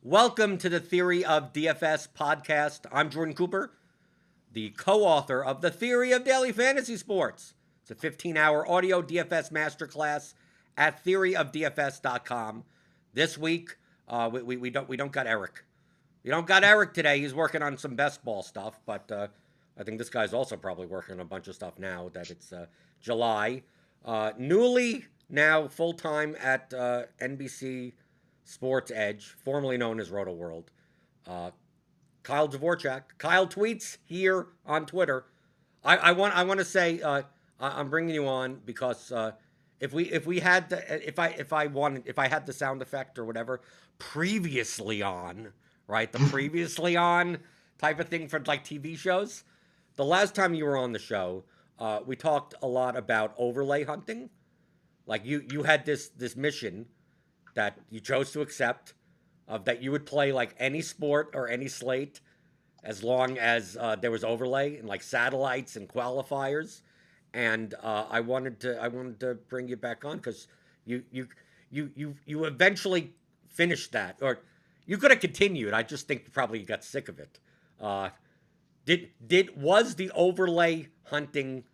Welcome to the Theory of DFS podcast. I'm Jordan Cooper, the co-author of The Theory of Daily Fantasy Sports. It's a 15-hour audio DFS masterclass at theoryofdfs.com. This week, we don't got Eric. We don't got Eric today. He's working on some best ball stuff, but I think this guy's also probably working on a bunch of stuff now that it's July. Newly now full-time at NBC Sports Edge, formerly known as Roto World. Kyle Dvorchak. Kyle tweets here on Twitter. I want to say I'm bringing you on because if I had the sound effect or whatever previously on, right, the previously on type of thing for like TV shows. The last time you were on the show, we talked a lot about overlay hunting. Like you had this mission that you chose to accept, that you would play like any sport or any slate as long as there was overlay and like satellites and qualifiers. And I wanted to bring you back on because you eventually finished that, or you could have continued. I just think probably you got sick of it. Was the overlay hunting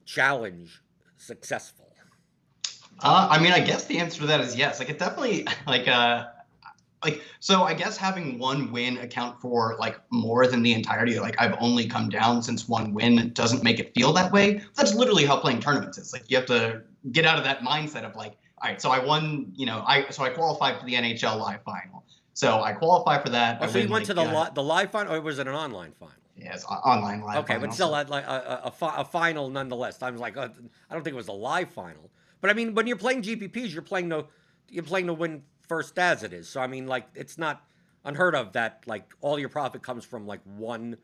challenge successful? I guess the answer to that is yes. Like, it definitely, so I guess having one win account for like more than the entirety, like I've only come down since one win doesn't make it feel that way. That's literally how playing tournaments is. Like, you have to get out of that mindset of like, all right, so I won, I qualified for the NHL live final. So I qualify for that. Oh, so you went to the live final, or was it an online final? Yeah, it's online live. Okay, but still, like a final nonetheless. I was like, I don't think it was a live final. But I mean, when you're playing GPPs, you're playing to win first as it is. So I mean, like, it's not unheard of that like all your profit comes from like one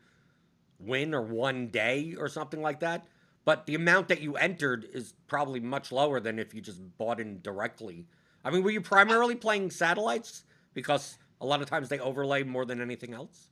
win or one day or something like that. But the amount that you entered is probably much lower than if you just bought in directly. I mean, were you primarily playing satellites because a lot of times they overlay more than anything else?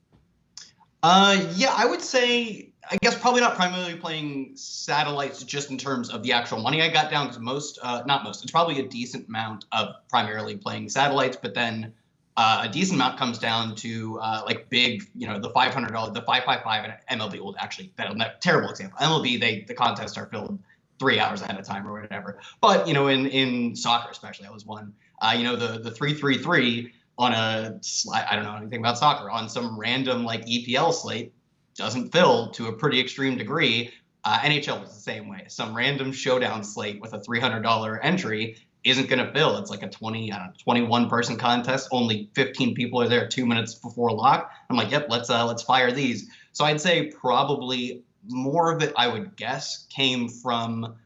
Yeah, I would say, I guess probably not primarily playing satellites just in terms of the actual money I got down, because it's probably a decent amount of primarily playing satellites, but then a decent amount comes down to like big, the $500, the 555 and MLB. Well, actually, that terrible example. MLB, the contests are filled 3 hours ahead of time or whatever. But, in soccer especially, I was one, the 333 on a slide, I don't know anything about soccer, on some random like EPL slate doesn't fill to a pretty extreme degree. NHL was the same way. Some random showdown slate with a $300 entry isn't going to fill. It's like a 21 person contest. Only 15 people are there 2 minutes before lock. I'm like, yep, let's fire these. So I'd say probably more of it, I would guess, came from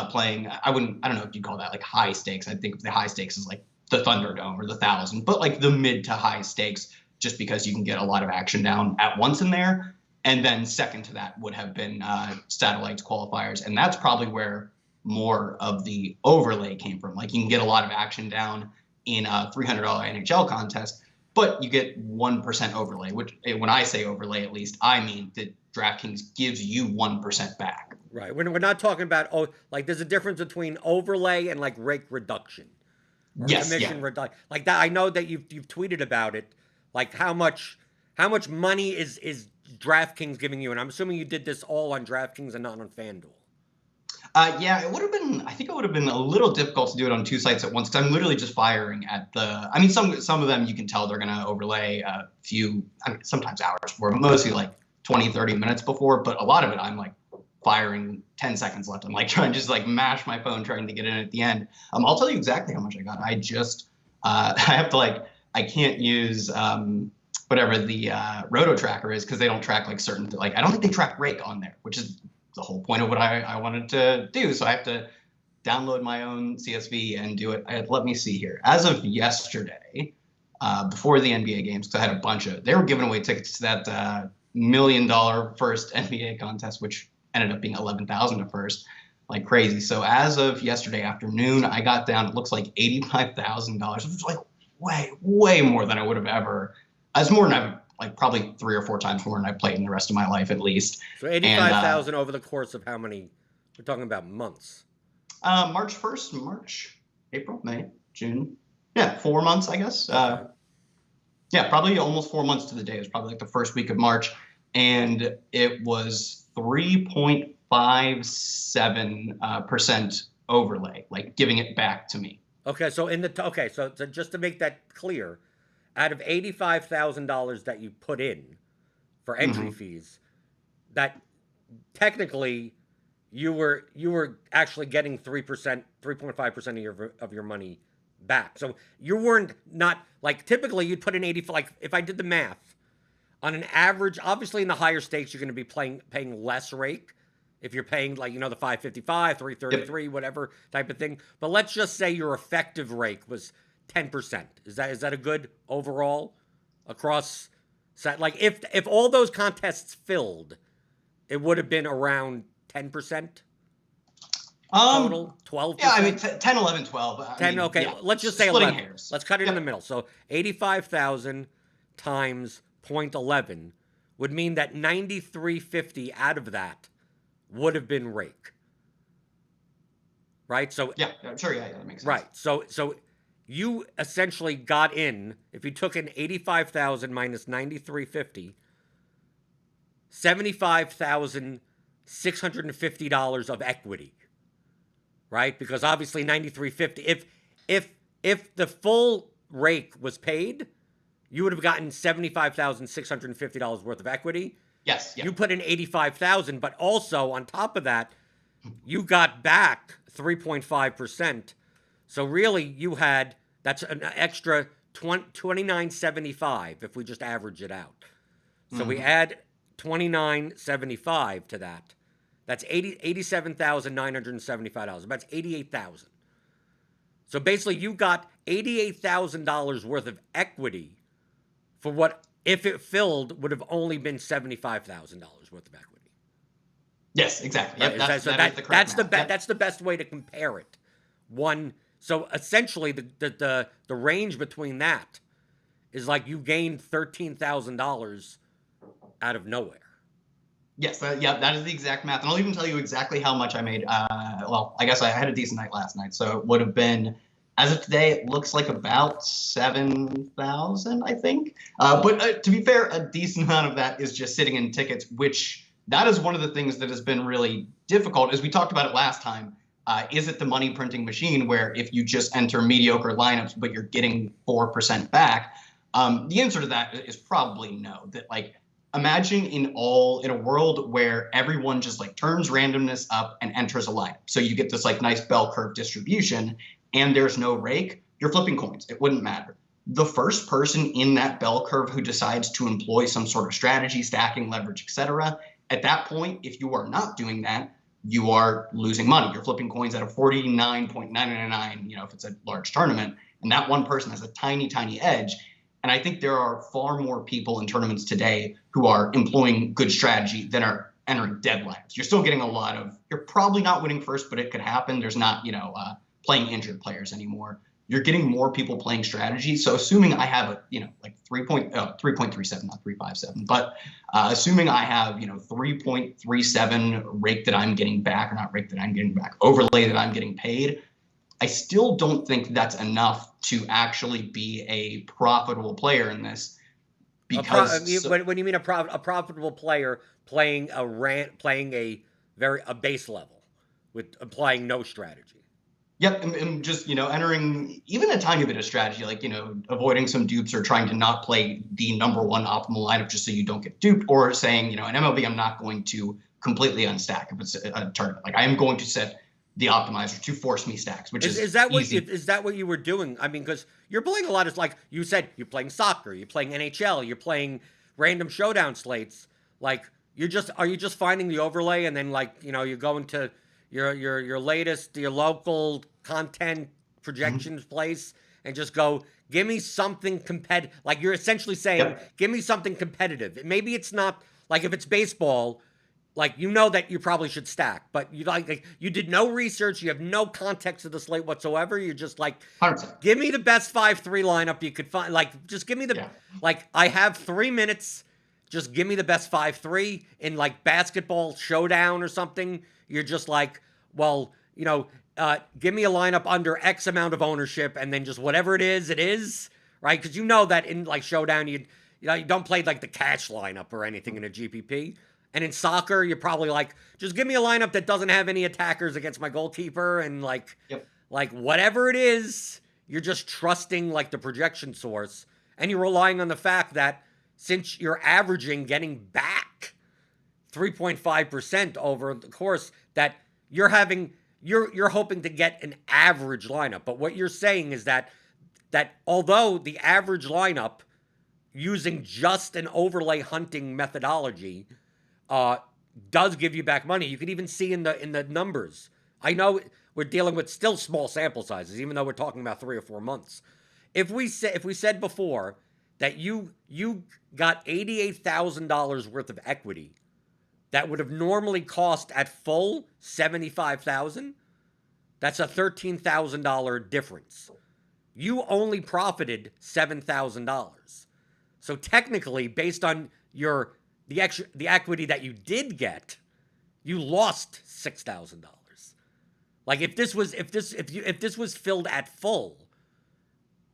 playing. I don't know if you'd call that like high stakes. I think the high stakes is like the Thunderdome or the 1,000, but like the mid to high stakes, just because you can get a lot of action down at once in there. And then second to that would have been satellites qualifiers. And that's probably where more of the overlay came from. Like, you can get a lot of action down in a $300 NHL contest, but you get 1% overlay, which when I say overlay, at least, I mean that DraftKings gives you 1% back. Right. We're not talking about, like there's a difference between overlay and like rake reduction. Yes, commission reduction, like that. I know that you've tweeted about it. Like how much money is DraftKings giving you? And I'm assuming you did this all on DraftKings and not on FanDuel. Yeah, it would have been. I think it would have been a little difficult to do it on two sites at once, because I'm literally just firing at the. I mean, some of them you can tell they're going to overlay a few, sometimes hours before, but mostly like 20, 30 minutes before. But a lot of it, I'm like firing 10 seconds left. I'm like trying to just like mash my phone trying to get in at the end. I'll tell you exactly how much I got. I just I have to I can't use whatever the roto tracker is, because they don't track like certain, like I don't think they track rake on there, which is the whole point of what I wanted to do. So I have to download my own CSV and do it. Let me see here. As of yesterday, before the NBA games, because I had a bunch of, they were giving away tickets to that $1 million first NBA contest, which ended up being 11,000 at first, like crazy. So as of yesterday afternoon, I got down, it looks like $85,000, which is like way more than I would have ever. It's more than I've, like, probably 3 or 4 times more than I've played in the rest of my life at least. So 85,000 over the course of how many? We're talking about months. March 1st, April, May, June, Yeah, 4 months, I guess. Okay. Yeah, probably almost 4 months to the day. It was probably like the first week of March, and it was 3.57% overlay, like giving it back to me. Okay, so so just to make that clear, out of $85,000 that you put in for entry Hmm. fees, that technically you were actually getting 3%, 3.5% of your money back. So you weren't not like typically you'd put in 80, like if I did the math on an average, obviously in the higher stakes you're going to be paying less rake if you're paying like the 555, Yep. 333, whatever type of thing. But let's just say your effective rake was 10%. Is that a good overall across set? Like if all those contests filled, it would have been around 10% Um, total, yeah, I mean, 12%. 10, 11, 12. I 10, mean, okay, yeah, let's just say splitting 11. hairs. Let's cut it in the Yep. middle. So 85,000 times 0.11 would mean that 9350 out of that would have been rake. Right? So Yeah, yeah, sure. Yeah, yeah, that makes sense. right. So you essentially got in if you took an 85,000 minus 9350, $75,650 of equity, right? Because obviously 9350 if the full rake was paid, you would have gotten $75,650 worth of equity. Yes, yeah. You put in 85,000, but also on top of that, you got back 3.5%. So really you had that's an extra 2975 if we just average it out. So we Hmm. add 2975 to that. That's $87,975. That's 88,000. So basically you got $88,000 worth of equity for what if it filled would have only been $75,000 worth of equity. Yes, exactly. Right? Yep, Is that so that is that the correct that's the math. Yep. that's the best way to compare it. One so essentially the range between that is like you gained $13,000 out of nowhere. Yes, yeah, that is the exact math. And I'll even tell you exactly how much I made. Well, I guess I had a decent night last night. So it would have been, as of today, it looks like about 7,000, I think. But to be fair, a decent amount of that is just sitting in tickets, which that is one of the things that has been really difficult. As we talked about it last time, is it the money printing machine where if you just enter mediocre lineups, but you're getting 4% back? The answer to that is probably no. That like imagine in a world where everyone just like turns randomness up and enters a lineup. So you get this like nice bell curve distribution and there's no rake, you're flipping coins. It wouldn't matter. The first person in that bell curve who decides to employ some sort of strategy, stacking, leverage, etc., at that point, if you are not doing that, you are losing money. You're flipping coins at a 49.999, if it's a large tournament, and that one person has a tiny, tiny edge. And I think there are far more people in tournaments today who are employing good strategy than are entering dead lineups. You're still getting you're probably not winning first, but it could happen. There's not, playing injured players anymore. You're getting more people playing strategy. So assuming I have like 3.37, not 357, but assuming I have, 3.37 rake that I'm getting back, or not rake that I'm getting back, overlay that I'm getting paid, I still don't think that's enough to actually be a profitable player in this because When you mean a profitable player playing a base level with applying no strategy. yep, and just entering even a tiny bit of strategy, like avoiding some dupes or trying to not play the number one optimal lineup just so you don't get duped, or saying in MLB I'm not going to completely unstack if it's a tournament. Like I am going to set the optimizer to force me stacks, which is easy. Is that what you were doing? I mean, because you're playing a lot of like you said, you're playing soccer, you're playing NHL, you're playing random showdown slates. Like are you just finding the overlay and then like you go into your latest your local content Mhm. projections place and just go give me something competitive. Like you're essentially saying Yep. give me something competitive. Maybe it's not like if it's baseball like that you probably should stack, but you did no research, you have no context of the slate whatsoever. You're just like, 100%. give me the best 5-3 lineup you could find. Like, just give me Yeah. I have 3 minutes. Just give me the best 5-3 in like basketball showdown or something. You're just like, well, give me a lineup under X amount of ownership, and then just whatever it is, right? Because you know that in like Showdown, you don't play like the cash lineup or anything in a GPP. And in soccer, you're probably like, just give me a lineup that doesn't have any attackers against my goalkeeper, and like whatever it is, you're just trusting like the projection source, and you're relying on the fact that since you're averaging getting back 3.5% over the course, that you're hoping to get an average lineup. But what you're saying is that although the average lineup using just an overlay hunting methodology does give you back money, you could even see in the numbers. I know we're dealing with still small sample sizes, even though we're talking about 3 or 4 months. If we said before that you got $88,000 worth of equity that would have normally cost at full $75,000, that's a $13,000 difference. You only profited $7,000. So technically, based on the equity that you did get, you lost $6,000. Like if this was filled at full,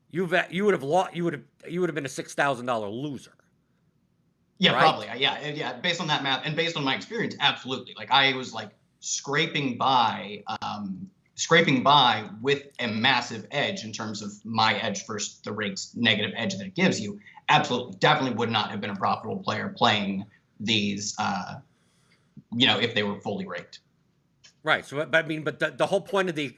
you would have been a $6,000 loser. Yeah, right? Probably. Yeah. Based on that math and based on my experience, absolutely. Like I was like scraping by with a massive edge in terms of my edge versus the rig's negative edge that it gives you. Absolutely, definitely would not have been a profitable player playing these, if they were fully rigged. Right. So, but the whole point of the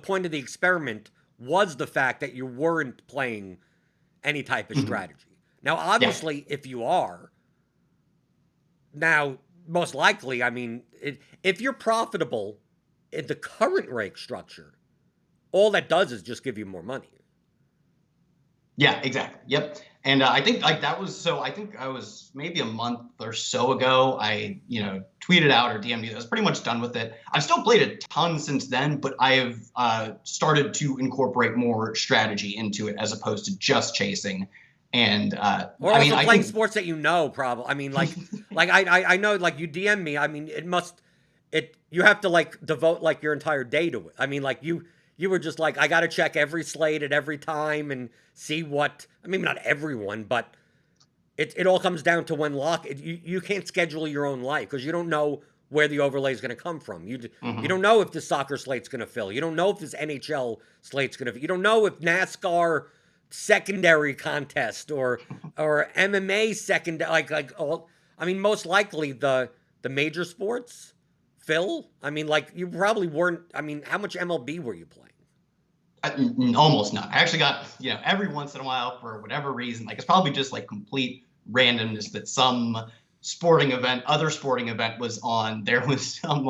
point of the experiment was the fact that you weren't playing any type of strategy. Now, obviously, if you are, now, most likely, if you're profitable in the current rake structure, all that does is just give you more money. Yeah, exactly. Yep. And I think I think I was maybe a month or so ago, I, tweeted out or DM'd you. I was pretty much done with it. I've still played a ton since then, but I have started to incorporate more strategy into it as opposed to just chasing. And or also playing sports that probably. I know, like you DM me. You have to like devote like your entire day to it. You were just like, I got to check every slate at every time and see what. Not everyone, but it all comes down to when you can't schedule your own life because you don't know where the overlay is going to come from. You don't know if the soccer slate's going to fill. You don't know if this NHL slate's going to. You don't know if NASCAR secondary contest or MMA secondary most likely the major sports fill. You probably weren't. How much MLB were you playing? Almost none. I actually got every once in a while for whatever reason. Like it's probably just like complete randomness that some other sporting event was on. There was some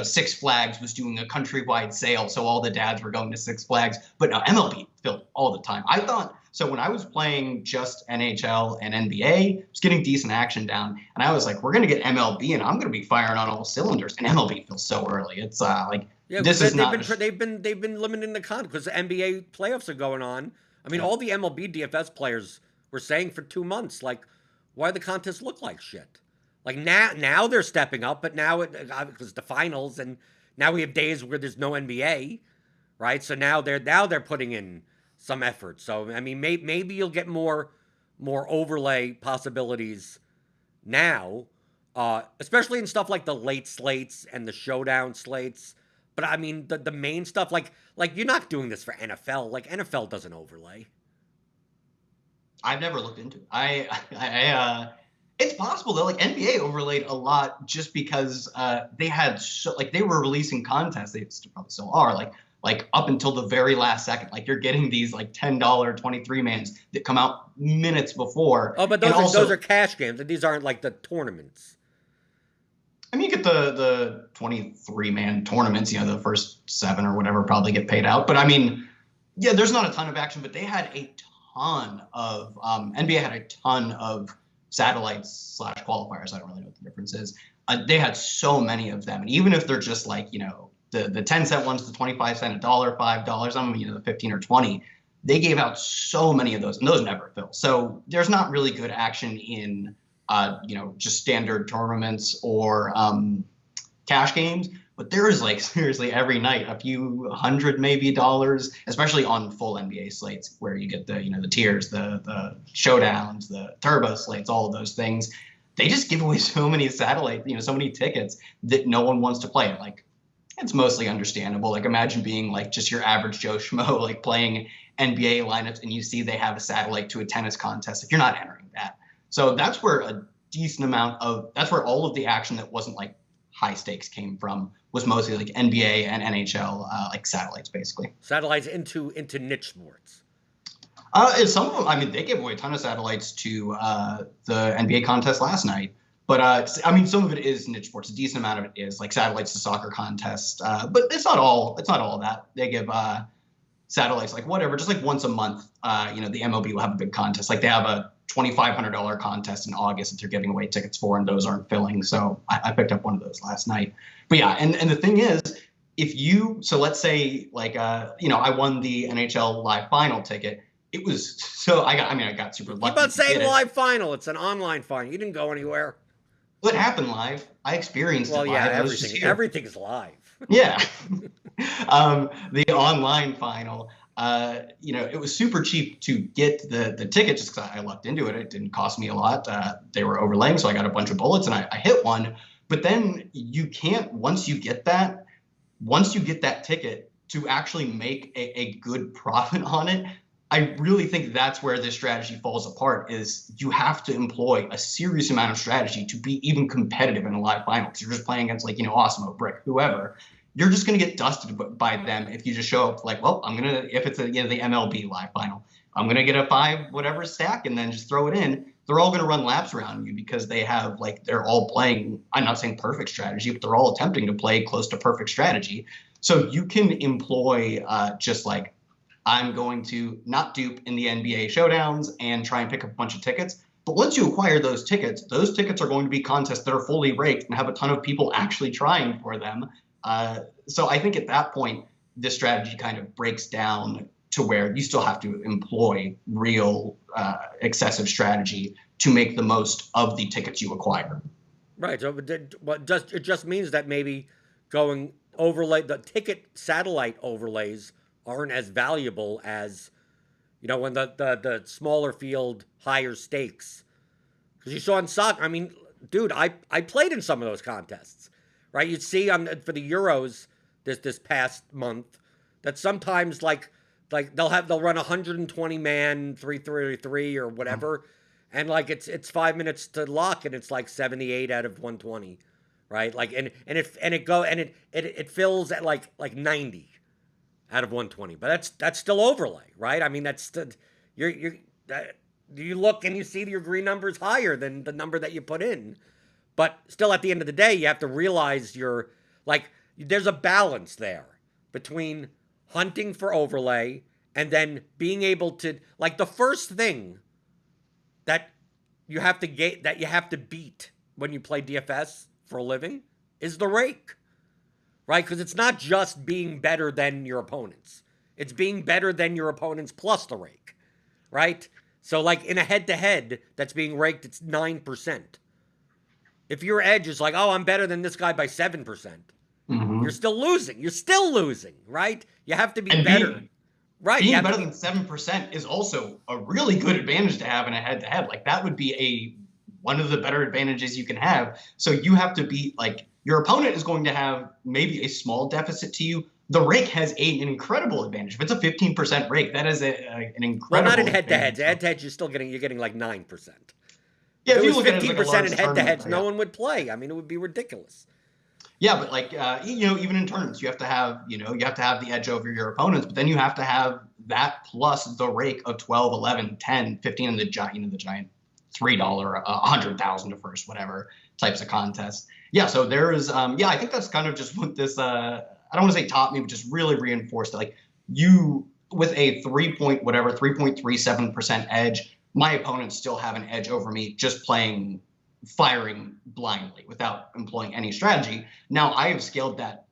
Six Flags was doing a countrywide sale, so all the dads were going to Six Flags. But no, MLB filled all the time. I thought so when I was playing just NHL and NBA, I was getting decent action down, and I was like, we're gonna get MLB, and I'm gonna be firing on all cylinders. And MLB feels so early. It's this is not. They've been limiting the content because the NBA playoffs are going on. All the MLB DFS players were saying for 2 months, like, why the contests look like shit? Like now they're stepping up, but now because the finals, and now we have days where there's no NBA, right? So now they're putting in some effort. So maybe you'll get more overlay possibilities now, especially in stuff like the late slates and the showdown slates. But the main stuff, like you're not doing this for NFL. Like NFL doesn't overlay. I've never looked into it. It's possible though. Like NBA overlaid a lot just because they had they were releasing contests. They probably still are. Like up until the very last second. Like you're getting these like $10 23 mans that come out minutes before. Oh, but those are cash games. These aren't like the tournaments. You get the 23-man tournaments. The first 7 or whatever probably get paid out. But there's not a ton of action. But they had a ton of NBA had a ton of satellites / qualifiers. I don't really know what the difference is. They had so many of them, and even if they're just like the 10-cent ones, the 25-cent, $1, $5, the 15 or 20, they gave out so many of those, and those never fill. So there's not really good action in just standard tournaments or cash games. But there is like seriously every night a few hundred maybe dollars, especially on full NBA slates where you get the the tiers, the showdowns, the turbo slates, all of those things. They just give away so many satellite, so many tickets that no one wants to play. Like it's mostly understandable. Like imagine being like just your average Joe Schmo like playing NBA lineups and you see they have a satellite to a tennis contest. Like you're not entering that. So that's where a decent amount of that's where all of the action that wasn't like high stakes came from was mostly like NBA and NHL like satellites basically. Satellites into niche sports. Some of them, I mean, they gave away a ton of satellites to the NBA contest last night. But I mean, some of it is niche sports. A decent amount of it is like satellites to soccer contest. But it's not all. It's not all of that. They give satellites like whatever, just like once a month. The MLB will have a big contest. Like they have a $2,500 contest in August that they're giving away tickets for, and those aren't filling. So I picked up one of those last night. But yeah, and the thing is, let's say like I won the NHL Live Final ticket. It was so I got super lucky. Keep on saying live final. It's an online final. You didn't go anywhere. Well, it happened live. I experienced it live. Yeah, everything's live. Yeah. The online final, it was super cheap to get the ticket just because I lucked into it. It didn't cost me a lot. They were overlaying, so I got a bunch of bullets and I hit one. But then you can't, once you get that ticket, to actually make a good profit on it. I really think that's where this strategy falls apart is you have to employ a serious amount of strategy to be even competitive in a live final. Because you're just playing against like, Osmo, Brick, whoever. You're just going to get dusted by them if you just show up like, well, if it's the MLB live final, I'm going to get a 5 whatever stack and then just throw it in. They're all going to run laps around you because they have they're all playing, I'm not saying perfect strategy, but they're all attempting to play close to perfect strategy. So you can employ just like, I'm going to not dupe in the NBA showdowns and try and pick up a bunch of tickets. But once you acquire those tickets are going to be contests that are fully raked and have a ton of people actually trying for them. So I think at that point, this strategy kind of breaks down to where you still have to employ real excessive strategy to make the most of the tickets you acquire. Right. So it just means that maybe going overlay, the ticket satellite overlays aren't as valuable as, when the smaller field, higher stakes. Because you saw in soccer, I mean, dude, I played in some of those contests, right? You'd see for the Euros this past month that sometimes like they'll run 120 man 3-3 or whatever, and like it's 5 minutes to lock and it's like 78 out of 120, right? Like and it fills at like 90. Out of 120, but that's still overlay, right? I mean, that's you look and you see your green number is higher than the number that you put in, but still at the end of the day, you have to realize there's a balance there between hunting for overlay and then being able to the first thing that you have to beat when you play DFS for a living is the rake. Right? Because it's not just being better than your opponents. It's being better than your opponents plus the rake. Right? So like in a head-to-head that's being raked, it's 9%. If your edge is like, oh, I'm better than this guy by 7%, you're still losing. You're still losing, right? You have to be better. Right. Being better than 7% is also a really good advantage to have in a head-to-head. Like that would be one of the better advantages you can have. So you have to be your opponent is going to have maybe a small deficit to you. The rake has an incredible advantage. If it's a 15% rake, that is an incredible. Well, not in head-to-heads. Head-to-heads, you're getting like 9%. Yeah, if it was 15% in head-to-heads, no one would play. I mean, it would be ridiculous. Yeah, but even in tournaments, you have to have the edge over your opponents, but then you have to have that plus the rake of 12, 11, 10, 15 in the giant $3, 100,000 to first, whatever types of contests. Yeah, so there is, I think that's kind of just what this, I don't want to say taught me, but just really reinforced it. You, with a 3.37% edge, my opponents still have an edge over me just firing blindly without employing any strategy. Now, I have scaled that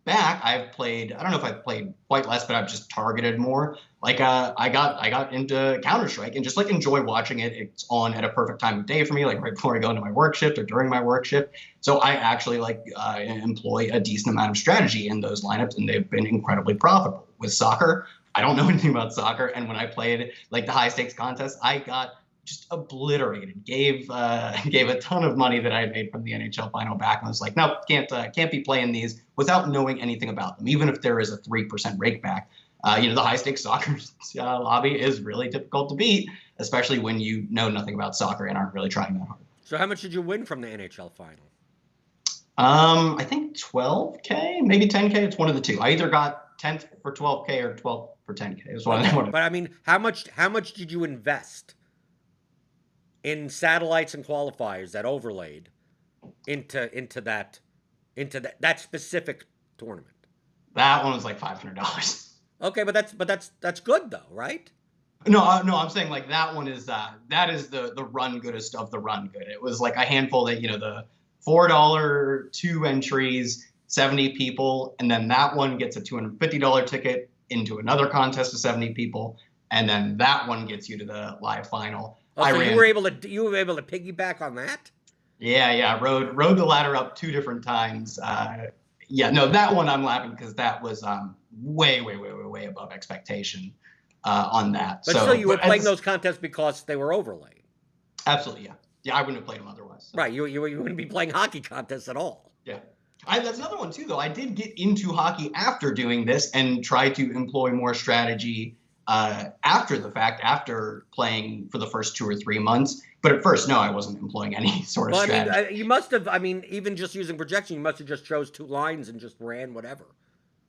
back. I don't know if I've played quite less, but I've just targeted more. like I got into Counter-Strike and just like enjoy watching it. It's on at a perfect time of day for me, like right before I go into my work shift or during my work shift. So I actually like employ a decent amount of strategy in those lineups, and they've been incredibly profitable. With soccer, I don't know anything about soccer, and when I played like the high stakes contest, I got just obliterated. Gave a ton of money that I had made from the NHL final back, and was like, no, can't be playing these without knowing anything about them, even if there is a 3% rake back. The high stakes soccer lobby is really difficult to beat, especially when you know nothing about soccer and aren't really trying that hard. So how much did you win from the NHL final? I think 12K, maybe 10K. It's one of the two. I either got 10th for 12K or 12th for 10K. It was one of them. But I mean, how much did you invest in satellites and qualifiers that overlaid into that specific tournament? That one was like $500. Okay, but that's good though, right? No, I'm saying like that one is that is the run goodest of the run good. It was like a handful that the $4 2 entries, 70 people, and then that one gets a $250 ticket into another contest of 70 people, and then that one gets you to the live final. Oh, so you were able to piggyback on that? Yeah. Rode the ladder up 2 different times. That one I'm laughing because that was way above expectation on that. But still, you were playing those contests because they were overlaid. Absolutely, yeah. Yeah, I wouldn't have played them otherwise. So. Right, you wouldn't be playing hockey contests at all. Yeah. That's another one too, though. I did get into hockey after doing this and try to employ more strategy after the fact, after playing for the first 2 or 3 months. But at first, no, I wasn't employing any sort of strategy. I mean, you must have. I mean, even just using projection, you must have just chose 2 lines and just ran whatever.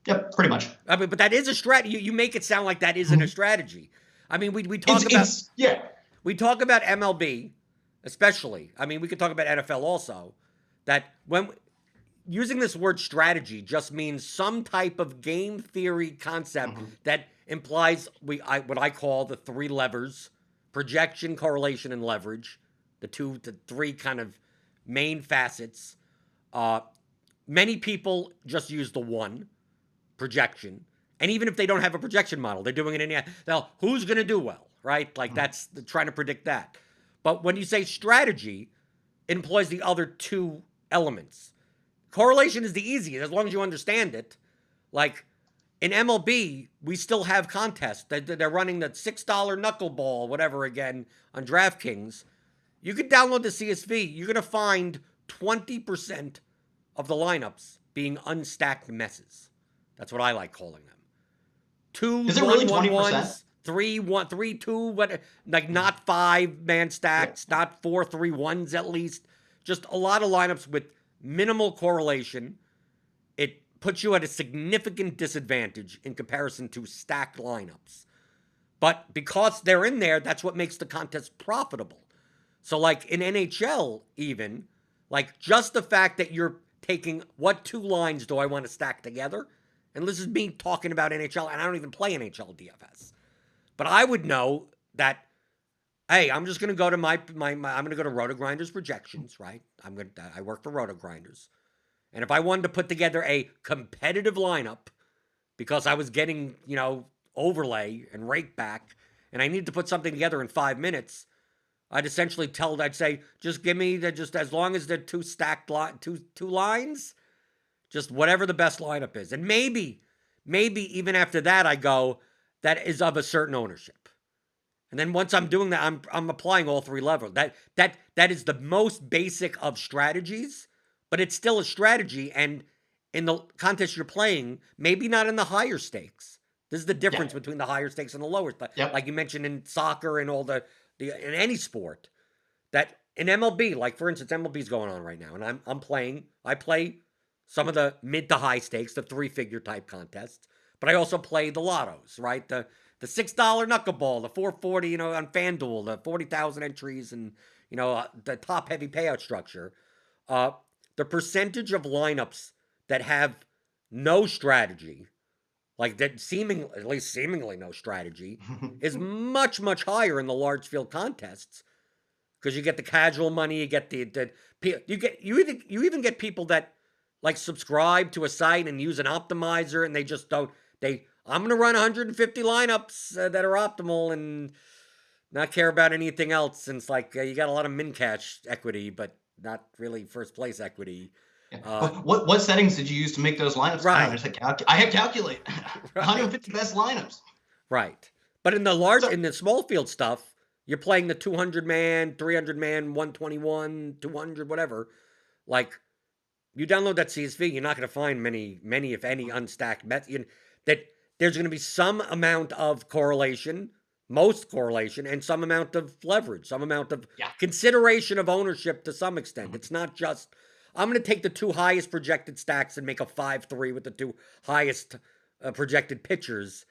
Yep, pretty much. I mean, but that is a strategy. You make it sound like that isn't a strategy. I mean, we talk we talk about MLB, especially. I mean, we could talk about NFL also. That when using this word strategy just means some type of game theory concept that implies what I call the 3 levers: projection, correlation, and leverage. The 3 kind of main facets. Many people just use the 1, projection. And even if they don't have a projection model, they're doing it in who's going to do well, right? Like that's trying to predict that. But when you say strategy, it employs the other 2 elements. Correlation is the easiest as long as you understand it. Like in MLB, we still have contests. They're running the $6 knuckleball, whatever, again, on DraftKings. You can download the CSV. You're going to find 20% of the lineups being unstacked messes. That's what I like calling them. 2 is it really 20%? 3 1 3 2 what, like not 5-man stacks, not 4 3-1s at least. Just a lot of lineups with minimal correlation. It puts you at a significant disadvantage in comparison to stacked lineups. But because they're in there, that's what makes the contest profitable. So like in NHL even, like just the fact that you're taking what 2 lines do I want to stack together? And this is me talking about NHL, and I don't even play NHL DFS. But I would know that, hey, I'm just going to go to I'm going to go to RotoGrinders projections, right? I work for RotoGrinders. And if I wanted to put together a competitive lineup because I was getting, overlay and rake back, and I need to put something together in 5 minutes, I'd say, just give me just as long as they're 2 stacked two lines, just whatever the best lineup is. And maybe even after that, I go, that is of a certain ownership. And then once I'm doing that, I'm applying all 3 levels. That is the most basic of strategies, but it's still a strategy. And in the contest you're playing, maybe not in the higher stakes. This is the difference between the higher stakes and the lower stakes. Like you mentioned in soccer and all in any sport. That in MLB, like for instance, MLB's going on right now, and I play some of the mid to high stakes, the 3-figure type contests, but I also play the lottos, right? The $6 knuckleball, the 440, on FanDuel, the 40,000 entries, and the top heavy payout structure. The percentage of lineups that have no strategy, like that at least seemingly no strategy, is much, much higher in the large field contests, because you get the casual money, you get you even get people that like subscribe to a site and use an optimizer, and they just don't. I'm going to run 150 lineups that are optimal and not care about anything else, since like you got a lot of min cash equity, but not really first place equity. Yeah. What settings did you use to make those lineups? I don't know. Right. I had calculate Right. 150 best lineups. Right. But in the So in the small field stuff, you're playing the 200 man, 300 man, 121, 200, whatever. Like, you download that CSV, you're not going to find many, if any, unstacked that there's going to be some amount of correlation, most correlation, and some amount of leverage, some amount of yeah. consideration of ownership to some extent. It's not just, I'm going to take the two highest projected stacks and make a 5-3 with the two highest projected pitchers.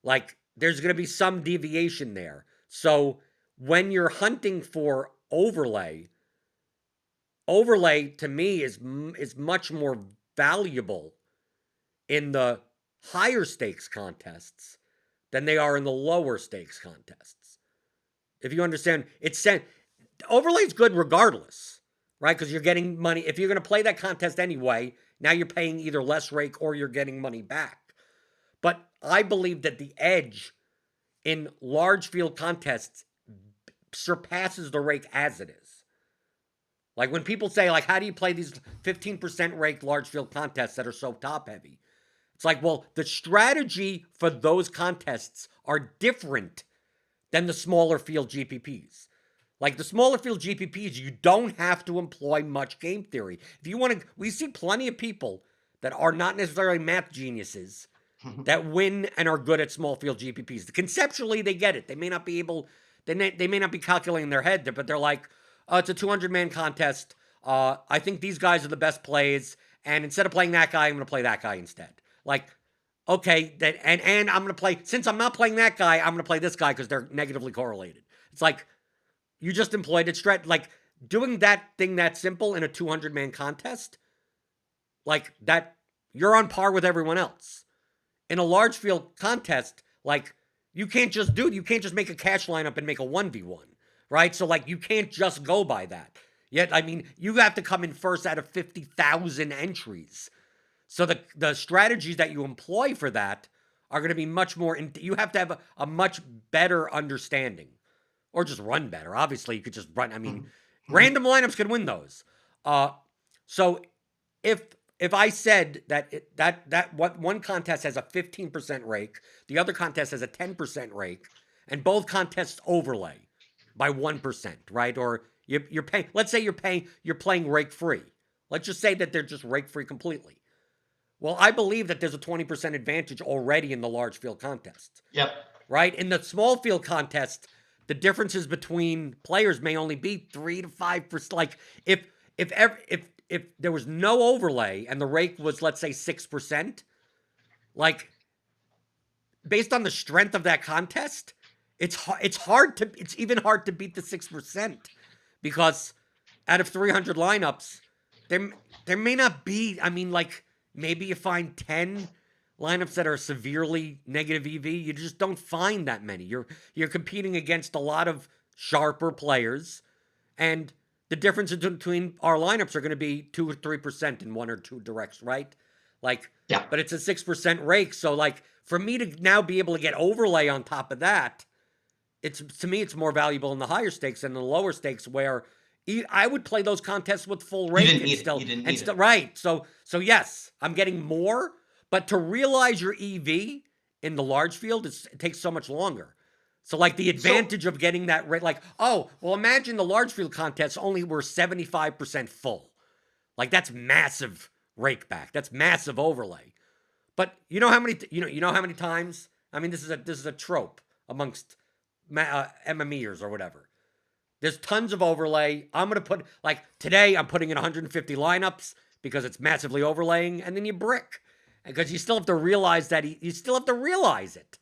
Like, there's going to be some deviation there. So when you're hunting for overlay to me is much more valuable in the higher stakes contests than they are in the lower stakes contests. If you understand, overlay is good regardless, right? Because you're getting money. If you're going to play that contest anyway, now you're paying either less rake or you're getting money back. But I believe that the edge in large field contests surpasses the rake as it is. Like when people say, like, how do you play these 15% rake large field contests that are so top heavy? It's like, well, the strategy for those contests are different than the smaller field GPPs. Like the smaller field GPPs, you don't have to employ much game theory. If you want to, we see plenty of people that are not necessarily math geniuses that win and are good at small field GPPs. Conceptually, they get it. They may not be able, they may not be calculating in their head, but they're like, it's a 200-man contest. I think these guys are the best plays, and instead of playing that guy, I'm going to play that guy instead. Like, okay, and I'm going to play, since I'm not playing that guy, I'm going to play this guy because they're negatively correlated. It's like, you just employed it straight. Like, doing that thing that simple in a 200-man contest, like that, you're on par with everyone else. In a large field contest, like, you can't just make a cash lineup and make a 1v1, right? So, like, you can't just go by that. Yet, I mean, you have to come in first out of 50,000 entries. So the strategies that you employ for that are going to be much more, you have to have a much better understanding. Or just run better. Obviously, you could just run. I mean, random lineups can win those. So if I said that one contest has a 15% rake, the other contest has a 10% rake, and both contests overlay by 1%, right? Or you're paying. Let's say you're playing rake free. Let's just say that they're just rake free completely. Well, I believe that there's a 20% advantage already in the large field contest. Yep. Right? In the small field contest, the differences between players may only be 3 to 5%. Like if there was no overlay and the rake was, let's say, 6%, like based on the strength of that contest, it's even hard to beat the 6% because out of 300 lineups, there may not be. I mean, like maybe you find 10 lineups that are severely negative EV. You just don't find that many. You're competing against a lot of sharper players, and the difference between our lineups are going to be 2 or 3% in one or two directs, right? Like, yeah. But it's a 6% rake. So, like, for me to now be able to get overlay on top of that, to me it's more valuable in the higher stakes than the lower stakes, where I would play those contests with full rake You didn't need it. Right. So yes, I'm getting more. But to realize your EV in the large field, it takes so much longer. So, like, the advantage of getting that rate, like, oh, well, imagine the large field contests only were 75% full. Like, that's massive rake back. That's massive overlay. But you know how many times? I mean, this is a trope amongst MMEers or whatever. There's tons of overlay. I'm gonna put, like, today I'm putting in 150 lineups because it's massively overlaying, and then you brick. Because you still have to realize that you still have to realize it,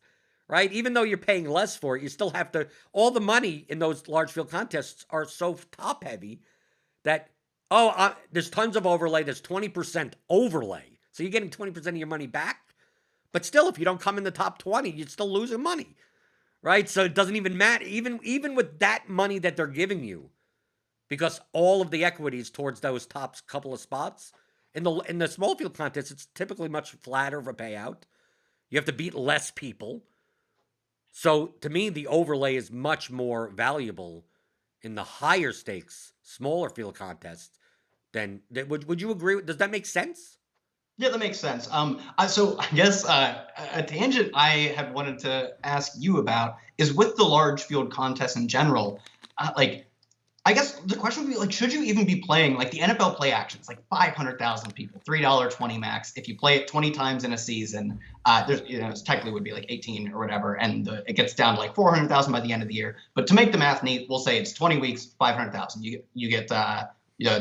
right? Even though you're paying less for it, you still have to. All the money in those large field contests are so top heavy that there's tons of overlay. There's 20% overlay, so you're getting 20% of your money back. But still, if you don't come in the top 20, you're still losing money, right? So it doesn't even matter, even with that money that they're giving you, because all of the equities towards those top couple of spots. In the small field contest, it's typically much flatter of a payout. You have to beat less people. So to me, the overlay is much more valuable in the higher stakes, smaller field contests than would you agree with? Does that make sense? Yeah, that makes sense. So I guess a tangent I have wanted to ask you about is with the large field contests in general. Like, I guess the question would be like, should you even be playing like the NFL play actions, like 500,000 people, $3.20 max? If you play it 20 times in a season, there's it technically would be like 18 or whatever, and it gets down to like 400,000 by the end of the year. But to make the math neat, we'll say it's 20 weeks, 500,000. You get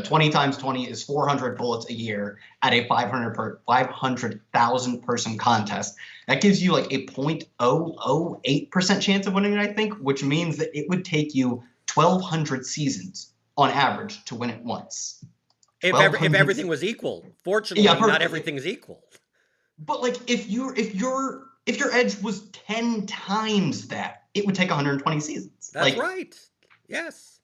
20 times 20 is 400 bullets a year at a 500,000 person contest. That gives you like a 0.008% chance of winning it, I think, which means that it would take you 1,200 seasons on average to win it once. If everything was equal. Fortunately, Yeah, not everything is equal. But like if your edge was 10 times that, it would take 120 seasons. That's like, right. Yes.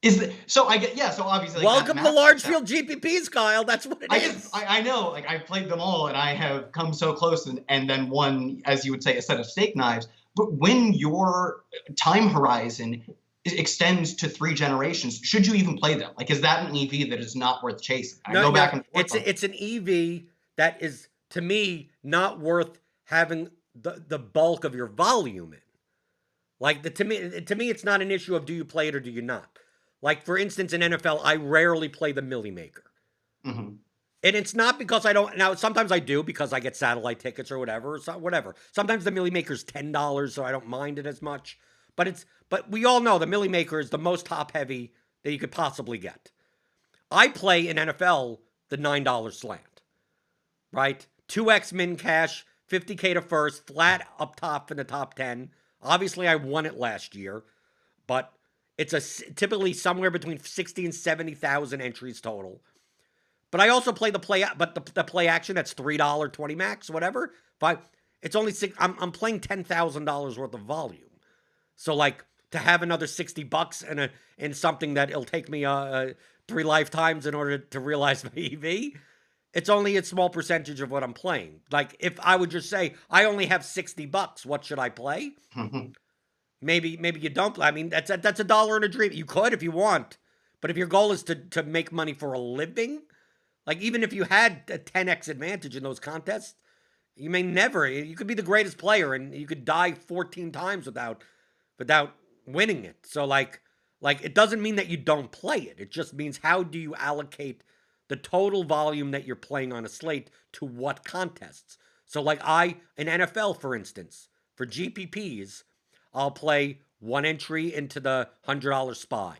So obviously like, welcome to large field GPPs, Kyle. That's what it is. I know, like I played them all and I have come so close and then won, as you would say, a set of steak knives. But when your time horizon extends to 3 generations, should you even play them? Like, is that an EV that is not worth chasing? Back and forth. It's an EV that is, to me, not worth having the bulk of your volume in. Like to me, it's not an issue of do you play it or do you not. Like, for instance, in NFL, I rarely play the Millie Maker. Mm-hmm. And it's not because I don't. Now, sometimes I do because I get satellite tickets or whatever. Sometimes the Millie Maker's $10, so I don't mind it as much. But we all know the Millie Maker is the most top-heavy that you could possibly get. I play in NFL the $9 slant, right? 2x min cash, 50K to first, flat up top in the top 10. Obviously, I won it last year, but it's typically somewhere between 60 and 70,000 entries total. But I also play the play action that's $3.20 max, whatever. It's only I'm playing $10,000 worth of volume. So like to have another $60 in something that it'll take me 3 lifetimes in order to realize my EV, it's only a small percentage of what I'm playing. Like if I would just say I only have $60, what should I play? Maybe you don't. I mean, that's a dollar in a dream. You could if you want, but if your goal is to make money for a living, like even if you had a 10x advantage in those contests, you may never. You could be the greatest player and you could die 14 times without winning it. So like it doesn't mean that you don't play it. It just means how do you allocate the total volume that you're playing on a slate to what contests. So like in NFL, for instance, for GPPs, I'll play 1 entry into the $100 SPY.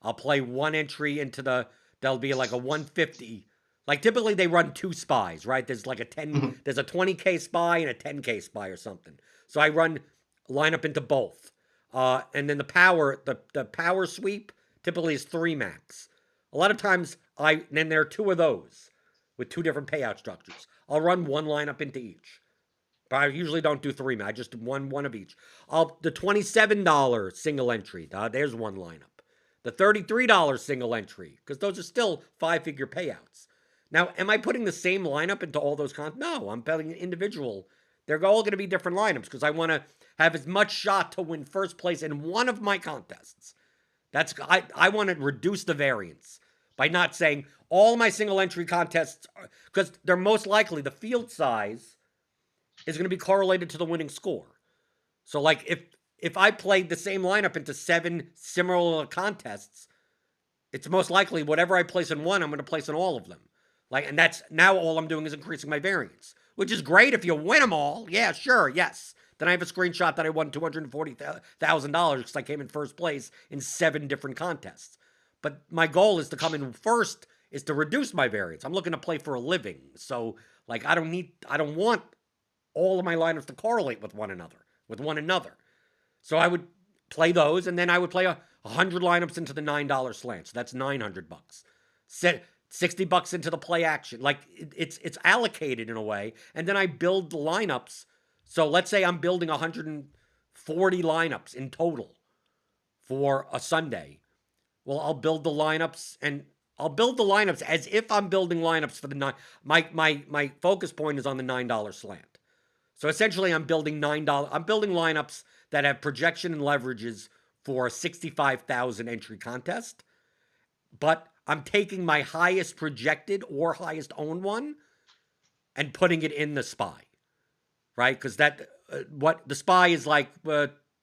I'll play 1 entry into there'll be like a 150. Like typically they run 2 SPYs, right? There's like there's a 20K SPY and a 10K SPY or something. So I run lineup into both. And then the power sweep typically is 3 max. A lot of times then there are 2 of those with 2 different payout structures. I'll run 1 lineup into each. But I usually don't do 3 man. I just do one of each. The $27 single entry. There's 1 lineup. The $33 single entry, because those are still 5-figure payouts. Now, am I putting the same lineup into all those No, I'm betting individual. They're all going to be different lineups because I want to have as much shot to win first place in one of my contests. I want to reduce the variance by not saying all my single entry contests, because they're most likely the field size is going to be correlated to the winning score. So like if I played the same lineup into 7 similar contests, it's most likely whatever I place in one, I'm going to place in all of them. And that's now all I'm doing is increasing my variance, which is great if you win them all. Yeah, sure, yes. Then I have a screenshot that I won $240,000 because I came in first place in 7 different contests. But my goal is to come in first, is to reduce my variance. I'm looking to play for a living. So like I don't want all of my lineups to correlate with one another. So I would play those, and then I would play 100 lineups into the $9 slant. So that's $900. Set $60 into the play action. Like it's allocated in a way, and then I build the lineups. So let's say I'm building 140 lineups in total for a Sunday. Well, I'll build the lineups as if I'm building lineups for the 9. My focus point is on the $9 slant. So essentially, I'm building $9. I'm building lineups that have projection and leverages for a 65,000 entry contest, but I'm taking my highest projected or highest owned one and putting it in the SPY, right? Because what the SPY is like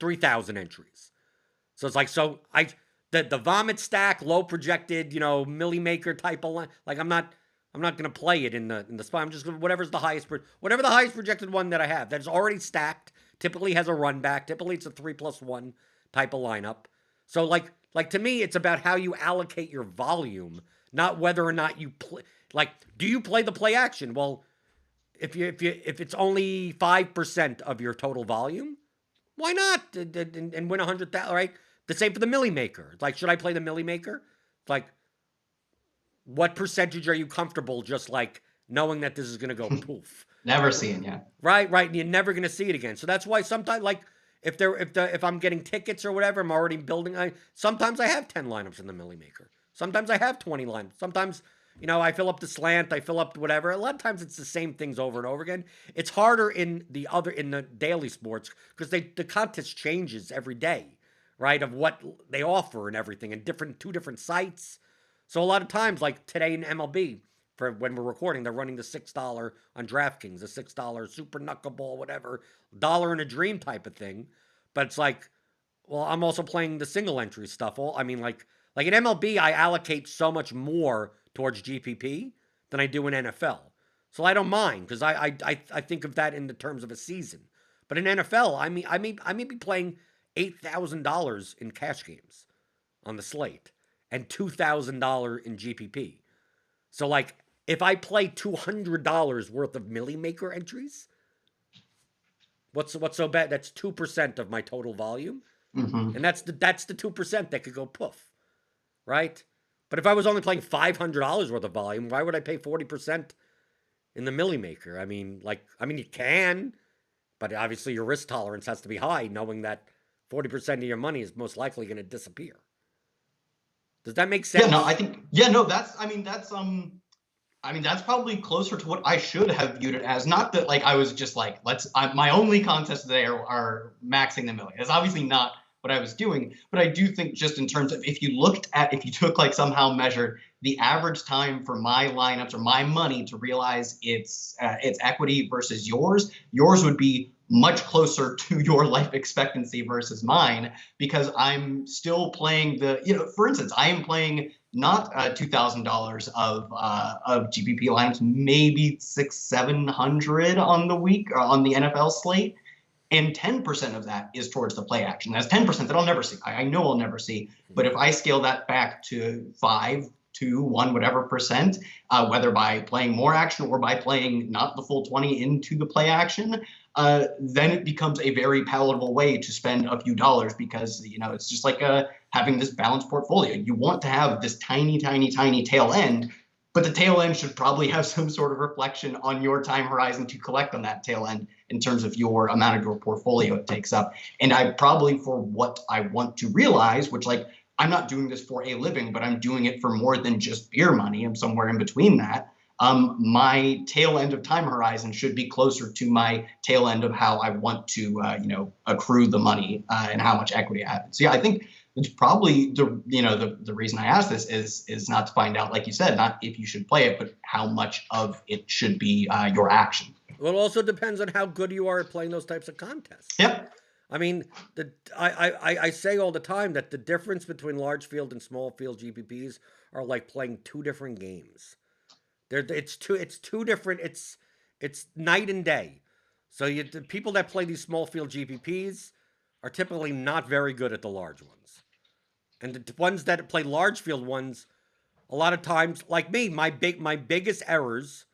3,000 entries. So it's like, the vomit stack, low projected, milli maker type of line. Like I'm not gonna play it in the SPY. I'm just gonna whatever the highest projected one that I have that's already stacked. Typically has a run back. Typically it's a 3+1 type of lineup. So like to me, it's about how you allocate your volume, not whether or not you play. Like, do you play the play action? Well, if it's only 5% of your total volume, why not and win 100,000? Right? The same for the milli maker. Like, should I play the milli maker? Like, what percentage are you comfortable just like knowing that this is going to go poof? Never seeing, yeah. Right. And you're never going to see it again. So that's why sometimes, like, if I'm getting tickets or whatever, I'm already building. Sometimes I have 10 lineups in the milli maker. Sometimes I have 20 lineups. Sometimes, I fill up the slant, I fill up whatever. A lot of times it's the same things over and over again. It's harder in the daily sports because the contest changes every day, right? Of what they offer and everything, and two different sites. So a lot of times, like today in MLB, for when we're recording, they're running the $6 on DraftKings, the $6 super knuckleball, whatever, dollar in a dream type of thing. But it's like, well, I'm also playing the single entry stuff. Like in MLB, I allocate so much more towards GPP than I do in NFL. So I don't mind because I think of that in the terms of a season. But in NFL, I may be playing $8,000 in cash games on the slate and $2,000 in GPP. So like if I play $200 worth of milli maker entries, what's so bad? That's 2% of my total volume, and that's the 2% that could go poof, right? But if I was only playing $500 worth of volume, why would I pay 40% in the milli maker? I mean, you can, but obviously your risk tolerance has to be high, knowing that 40% of your money is most likely going to disappear. Does that make sense? Yeah, no, I think, that's probably closer to what I should have viewed it as. Not that like I was just like, my only contests today are maxing the million. It's obviously not what I was doing, but I do think just in terms of if you took like somehow measured the average time for my lineups or my money to realize its equity versus yours would be much closer to your life expectancy versus mine, because I'm still playing for instance, I am playing not $2,000 of GPP lineups, maybe $600-700 on the week on the NFL slate. And 10% of that is towards the play action. That's 10% that I'll never see. I know I'll never see. But if I scale that back to 5, 2, 1, whatever percent, whether by playing more action or by playing not the full 20 into the play action, then it becomes a very palatable way to spend a few dollars, because it's just like having this balanced portfolio. You want to have this tiny, tiny, tiny tail end, but the tail end should probably have some sort of reflection on your time horizon to collect on that tail end in terms of your amount of your portfolio it takes up. And I probably, for what I want to realize, which like I'm not doing this for a living, but I'm doing it for more than just beer money. I'm somewhere in between that. My tail end of time horizon should be closer to my tail end of how I want to, accrue the money and how much equity I have. So yeah, I think it's probably the reason I asked this is not to find out, like you said, not if you should play it, but how much of it should be your action. Well, it also depends on how good you are at playing those types of contests. Yep. I mean, I say all the time that the difference between large field and small field GPPs are like playing two different games. It's two different. It's night and day. So the people that play these small field GPPs are typically not very good at the large ones, and the ones that play large field ones, a lot of times, like me, my biggest errors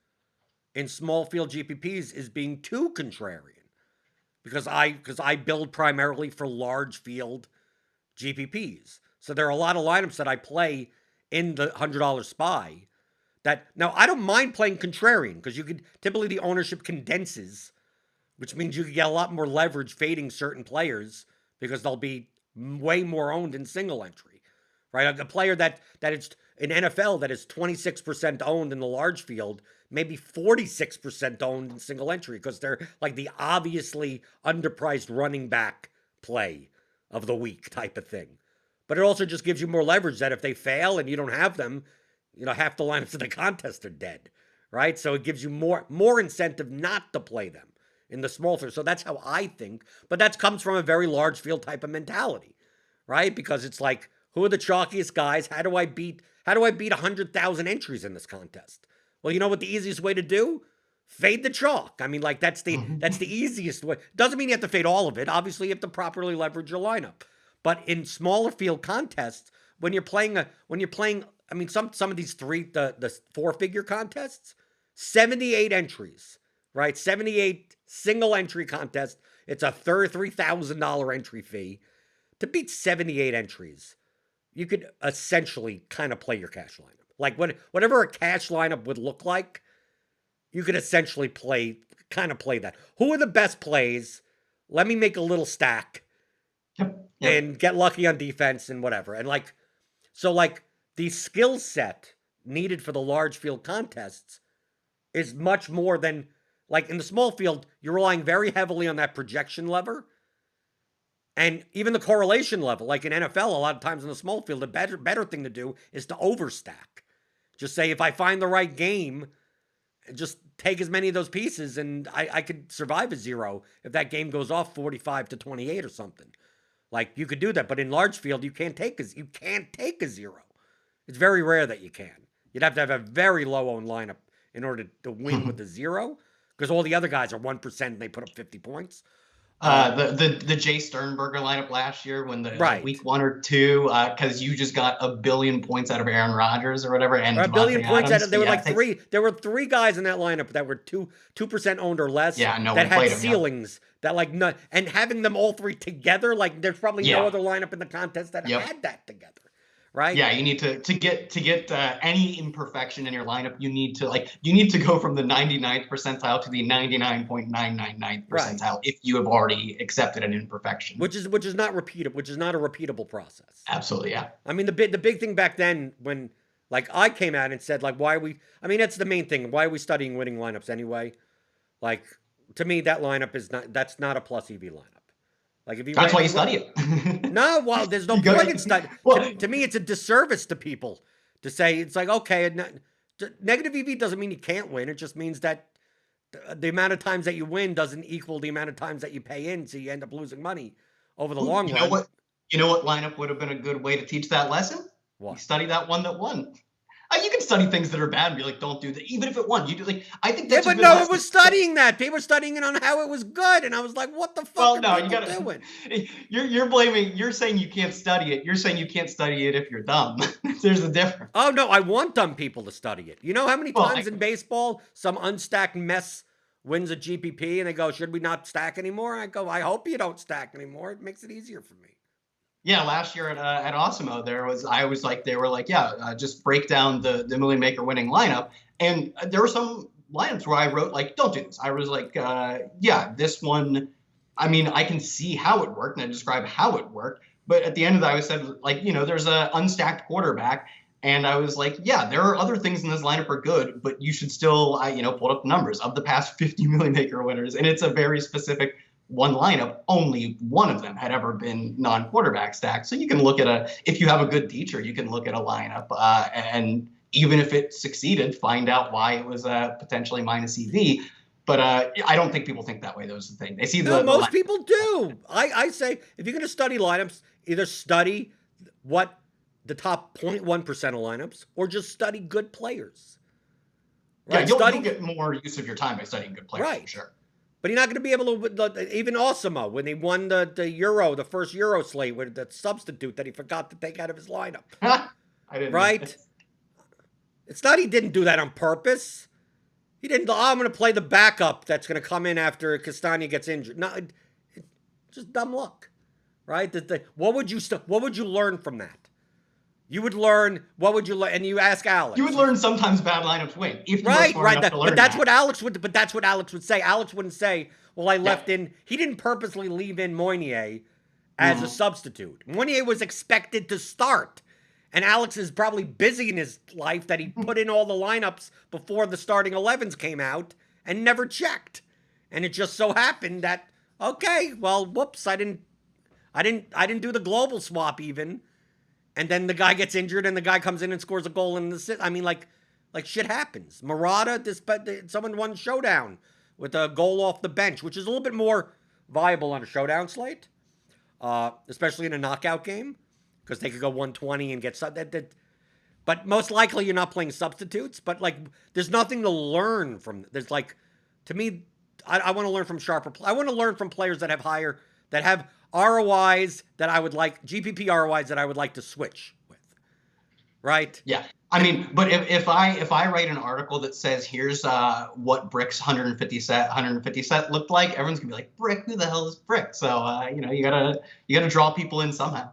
in small field GPPs is being too contrarian, because I build primarily for large field GPPs. So there are a lot of lineups that I play in the $100 SPY. That now I don't mind playing contrarian, because typically the ownership condenses, which means you could get a lot more leverage fading certain players because they'll be way more owned in single entry, right? A player that in NFL that is 26% owned in the large field, maybe 46% owned in single entry because they're like the obviously underpriced running back play of the week type of thing. But it also just gives you more leverage that if they fail and you don't have them, half the lineups in the contest are dead, right? So it gives you more incentive not to play them in the small field. So that's how I think. But that comes from a very large field type of mentality, right? Because it's like, who are the chalkiest guys? How do I beat 100,000 entries in this contest? Well, you know what the easiest way to do? Fade the chalk. I mean, like that's the easiest way. Doesn't mean you have to fade all of it. Obviously, you have to properly leverage your lineup. But in smaller field contests, when you're playing, I mean, some of these the 4-figure contests, 78 entries, right? 78 single entry contest. It's a $3,000 entry fee. To beat 78 entries, you could essentially kind of play your cash lineup. Like whatever a cash lineup would look like, you could essentially play that. Who are the best plays? Let me make a little stack and get lucky on defense and whatever. And so the skill set needed for the large field contests is much more than, like in the small field, you're relying very heavily on that projection lever. And even the correlation level, like in NFL, a lot of times in the small field, the better thing to do is to overstack. Just say, if I find the right game, just take as many of those pieces and I could survive a 0 if that game goes off 45-28 or something. Like, you could do that, but in large field, you can't take a 0. It's very rare that you can. You'd have to have a very low owned lineup in order to win with a 0, because all the other guys are 1% and they put up 50 points. The Jay Sternberger lineup last year when right. week 1 or 2, because you just got a billion points out of Aaron Rodgers or whatever, and a billion points out of, there were like three. There were 3 guys in that lineup that were 2% owned or less. Yeah, no that one had played ceilings that and having them all 3 together, like there's probably no other lineup in the contest that had that together. Right? Yeah, you need to get any imperfection in your lineup. You need to go from the 99th percentile to the 99.999th percentile if you have already accepted an imperfection. Which is not repeatable. Which is not a repeatable process. Absolutely, yeah. I mean, the big thing back then when I came out and said why are we? I mean, that's the main thing. Why are we studying winning lineups anyway? Like, to me, that lineup that's not a plus EV lineup. Like, if you that's why you study it. No, well, there's no point in studying. To me, it's a disservice to people to say it's like, okay, negative EV doesn't mean you can't win. It just means that the amount of times that you win doesn't equal the amount of times that you pay in, so you end up losing money over the long run. You know what lineup would have been a good way to teach that lesson? What? You study that one that won. You can study things that are bad and be like, don't do that. Even if it won, you do I think that's but no one was studying that. People were studying it on how it was good, and I was like, what the fuck are people doing? You're blaming. You're saying you can't study it. You're saying you can't study it if you're dumb. There's a difference. Oh no, I want dumb people to study it. You know how many times in baseball some unstacked mess wins a GPP, and they go, should we not stack anymore? And I go, I hope you don't stack anymore. It makes it easier for me. Yeah, last year at Osimo, they were like, just break down the Million Maker winning lineup. And there were some lineups where I wrote, don't do this. I was like, this one, I mean, I can see how it worked, and I describe how it worked. But at the end of that, I said, there's a unstacked quarterback. And I was like, there are other things in this lineup are good, but you should still, pulled up the numbers of the past 50 Million Maker winners. And it's a very specific one lineup. Only one of them had ever been non-quarterback stacked. So you can look at if you have a good teacher, you can look at a lineup and even if it succeeded, find out why it was potentially minus EV. But I don't think people think that way. Those are the thing. They see most people do. I say, if you're going to study lineups, either study what the top 0.1% of lineups or just study good players. Right? Yeah, you'll get more use of your time by studying good players, right? For sure. But you're not going to be able to, even Osimo, when they won the first Euro slate with the substitute that he forgot to take out of his lineup. I didn't. Right? It's not he didn't do that on purpose. He didn't, I'm going to play the backup that's going to come in after Castagna gets injured. No, just dumb luck. Right? What would you learn from that? You would learn, what would you learn? And you ask Alex. You would learn sometimes bad lineups win. If you right. But that's what Alex would say. Alex wouldn't say, well, I left in, he didn't purposely leave in Moynier as a substitute. Moynier was expected to start. And Alex is probably busy in his life that he put in all the lineups before the starting 11s came out and never checked. And it just so happened that, okay, well, whoops, I didn't do the global swap even. And then the guy gets injured and the guy comes in and scores a goal in the I mean, like shit happens. Murata, someone won showdown with a goal off the bench, which is a little bit more viable on a showdown slate, especially in a knockout game, because they could go 120 and get but most likely you're not playing substitutes. But like, there's nothing to learn from. There's like, to me, I want to learn from sharper. I want to learn from players that have ROIs that I would like, GPP ROIs that I would like to switch with, right? Yeah. I mean, but if I write an article that says here's what Brick's 150 set looked like, everyone's gonna be like, Brick, who the hell is Brick? So you gotta draw people in somehow.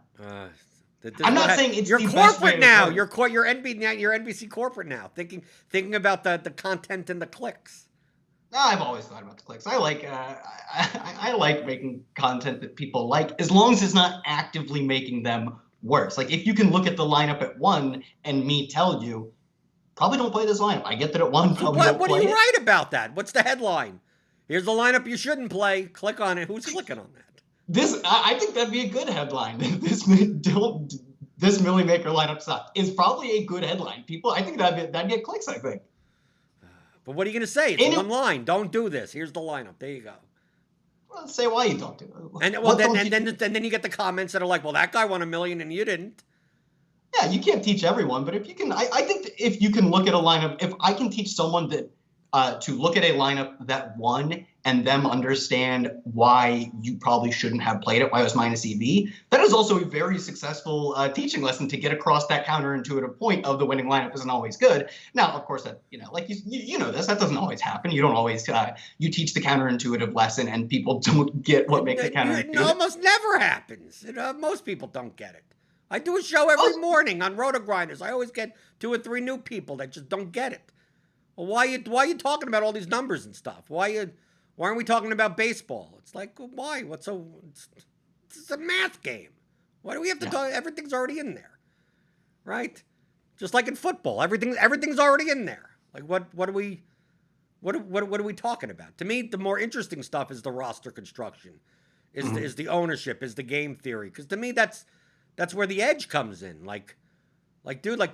I'm not saying it's you're the corporate best way now. to You're NBC corporate now. Thinking about the content and the clicks. I've always thought about the clicks. I like making content that people like, as long as it's not actively making them worse. Like, if you can look at the lineup at 1 and me tell you, probably don't play this lineup. I get that at 1, probably don't play it. What do you write about that? What's the headline? Here's the lineup you shouldn't play. Click on it. Who's clicking on that? I think that'd be a good headline. This Millie Maker lineup sucks is probably a good headline. I think that'd get clicks, I think. But what are you going to say? It's one line. Don't do this. Here's the lineup. There you go. Well, say why you don't do it. And then you get the comments that are like, well, that guy won $1 million and you didn't. Yeah, you can't teach everyone, but if you can, I think that if you can look at a lineup, if I can teach someone that to look at a lineup that won and them understand why you probably shouldn't have played it, why it was minus EV, that is also a very successful teaching lesson to get across that counterintuitive point of the winning lineup isn't always good. Now, of course, that like you know this, that doesn't always happen. You don't always you teach the counterintuitive lesson and people don't get what makes it counterintuitive. It almost never happens. Most people don't get it. I do a show every morning on Roto Grinders. I always get 2 or 3 new people that just don't get it. Well, why are you talking about all these numbers and stuff? Why aren't we talking about baseball? It's like, why? It's a math game. Why do we have to talk? Everything's already in there, right? Just like in football, everything's already in there. Like, what are we talking about? To me, the more interesting stuff is the roster construction, is the ownership, is the game theory. Because to me, that's where the edge comes in. Like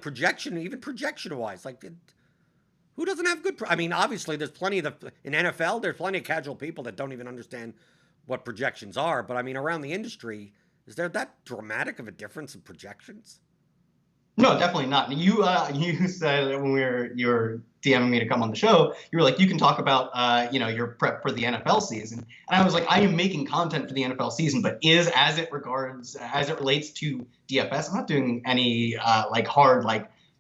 projection, even projection wise, who doesn't have good? I mean, obviously, there's plenty in NFL. There's plenty of casual people that don't even understand what projections are. But I mean, around the industry, is there that dramatic of a difference in projections? No, definitely not. You said when you were DMing me to come on the show, you were like, you can talk about your prep for the NFL season, and I was like, I am making content for the NFL season, but as it relates to DFS, I'm not doing any hard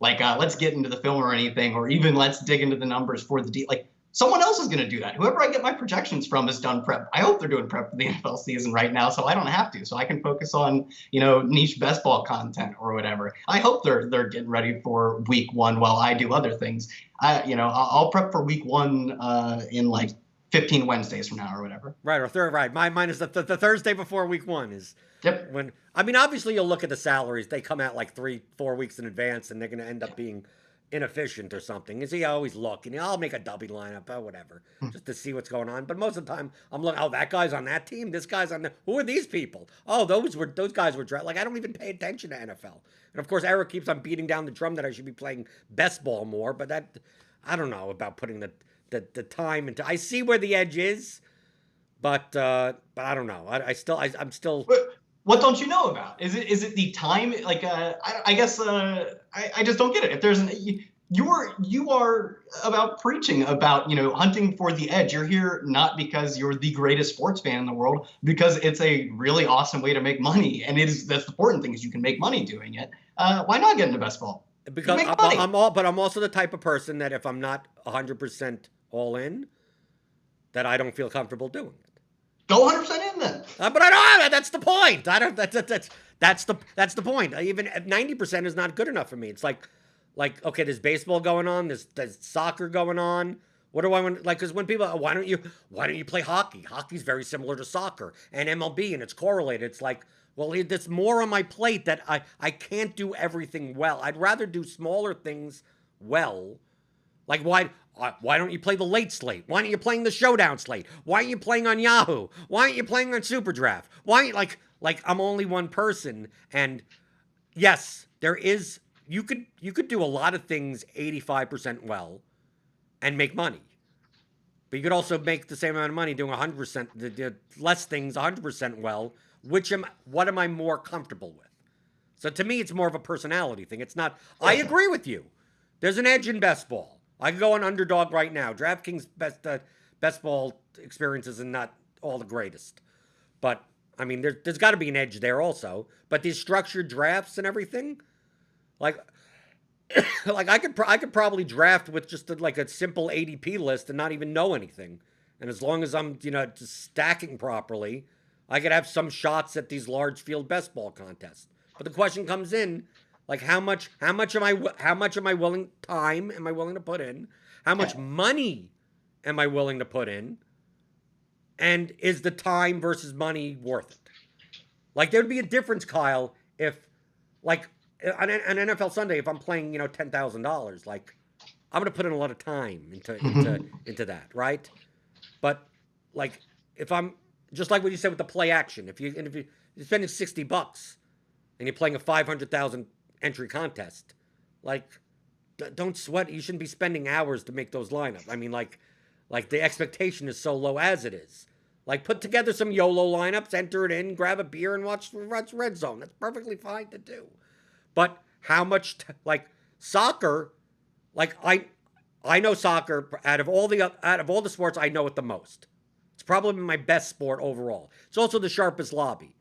let's get into the film or anything, or even let's dig into the numbers for the someone else is going to do that. Whoever I get my projections from has done prep. I hope they're doing prep for the NFL season right now, so I don't have to. So I can focus on, niche best ball content or whatever. I hope they're getting ready for week 1 while I do other things. I'll prep for week 1 in 15 Wednesdays from now or whatever. Right, or right. Mine is the Thursday before week 1 is. Yep. When obviously you'll look at the salaries. They come out 3-4 weeks in advance, and they're going to end up being inefficient or something. Is he always looking? I'll make a dummy lineup or whatever, just to see what's going on. But most of the time, I'm looking. Oh, that guy's on that team. This guy's on. Who are these people? Oh, those guys were drafted. I don't even pay attention to NFL. And of course, Eric keeps on beating down the drum that I should be playing best ball more. But that, I don't know about putting the time into. I see where the edge is, but I don't know. I'm still. What don't you know about? Is it the time? I guess I just don't get it. If there's you are about preaching about hunting for the edge. You're here not because you're the greatest sports fan in the world, because it's a really awesome way to make money, and that's the important thing is you can make money doing it. Why not get into best ball? Because I'm also the type of person that if I'm not 100% all in, that I don't feel comfortable doing it. Go 100% in then. But I don't. That's the point. That's the point. Even 90% is not good enough for me. It's like okay, there's baseball going on. There's soccer going on. What do I want? Because when people, why don't you play hockey? Hockey's very similar to soccer and MLB, and it's correlated. It's like, Well, there's more on my plate that I can't do everything well. I'd rather do smaller things well. Like why don't you play the late slate? Why aren't you playing the showdown slate? Why aren't you playing on Yahoo? Why aren't you playing on Super Draft? Why like I'm only one person, and yes, there is you could do a lot of things 85% well and make money. But you could also make the same amount of money doing 100% the less things 100% well. What am I more comfortable with? So to me, it's more of a personality thing. It's not. I agree with you. There's an edge in best ball. I could go on underdog right now. DraftKings best ball experiences are not all the greatest, but I mean, there's got to be an edge there also. But these structured drafts and everything, like like I could probably draft with just like a simple ADP list and not even know anything. And as long as I'm just stacking properly, I could have some shots at these large field best ball contests. But the question comes in, like how much am I willing time am I willing to put in? How much money am I willing to put in? And is the time versus money worth it? Like there'd be a difference, Kyle, if like on an NFL Sunday, if I'm playing, $10,000, like I'm gonna put in a lot of time into that, right? But like if I'm just like what you said with the play action, if you're spending $60 and you're playing a 500,000 entry contest, like don't sweat. You shouldn't be spending hours to make those lineups. I mean, like the expectation is so low as it is. Like put together some YOLO lineups, enter it in, grab a beer, and watch Red Zone. That's perfectly fine to do. But how much like soccer? Like I know soccer out of all the sports, I know it the most. It's probably my best sport overall. It's also the sharpest lobby.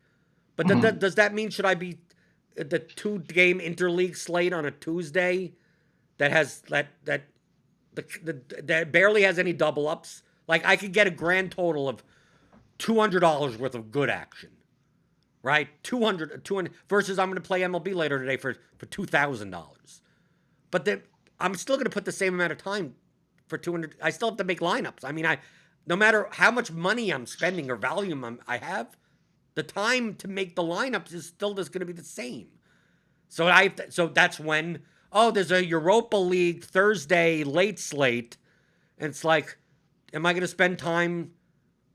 But does that mean should I be the 2-game interleague slate on a Tuesday that has that barely has any double ups? Like I could get a grand total of $200 worth of good action, right? 200 versus I'm going to play MLB later today for $2,000. But then I'm still going to put the same amount of time for 200. I still have to make lineups. I mean, no matter how much money I'm spending or volume I have, the time to make the lineups is still just going to be the same. So that's when there's a Europa League Thursday late slate, and it's like, am I going to spend time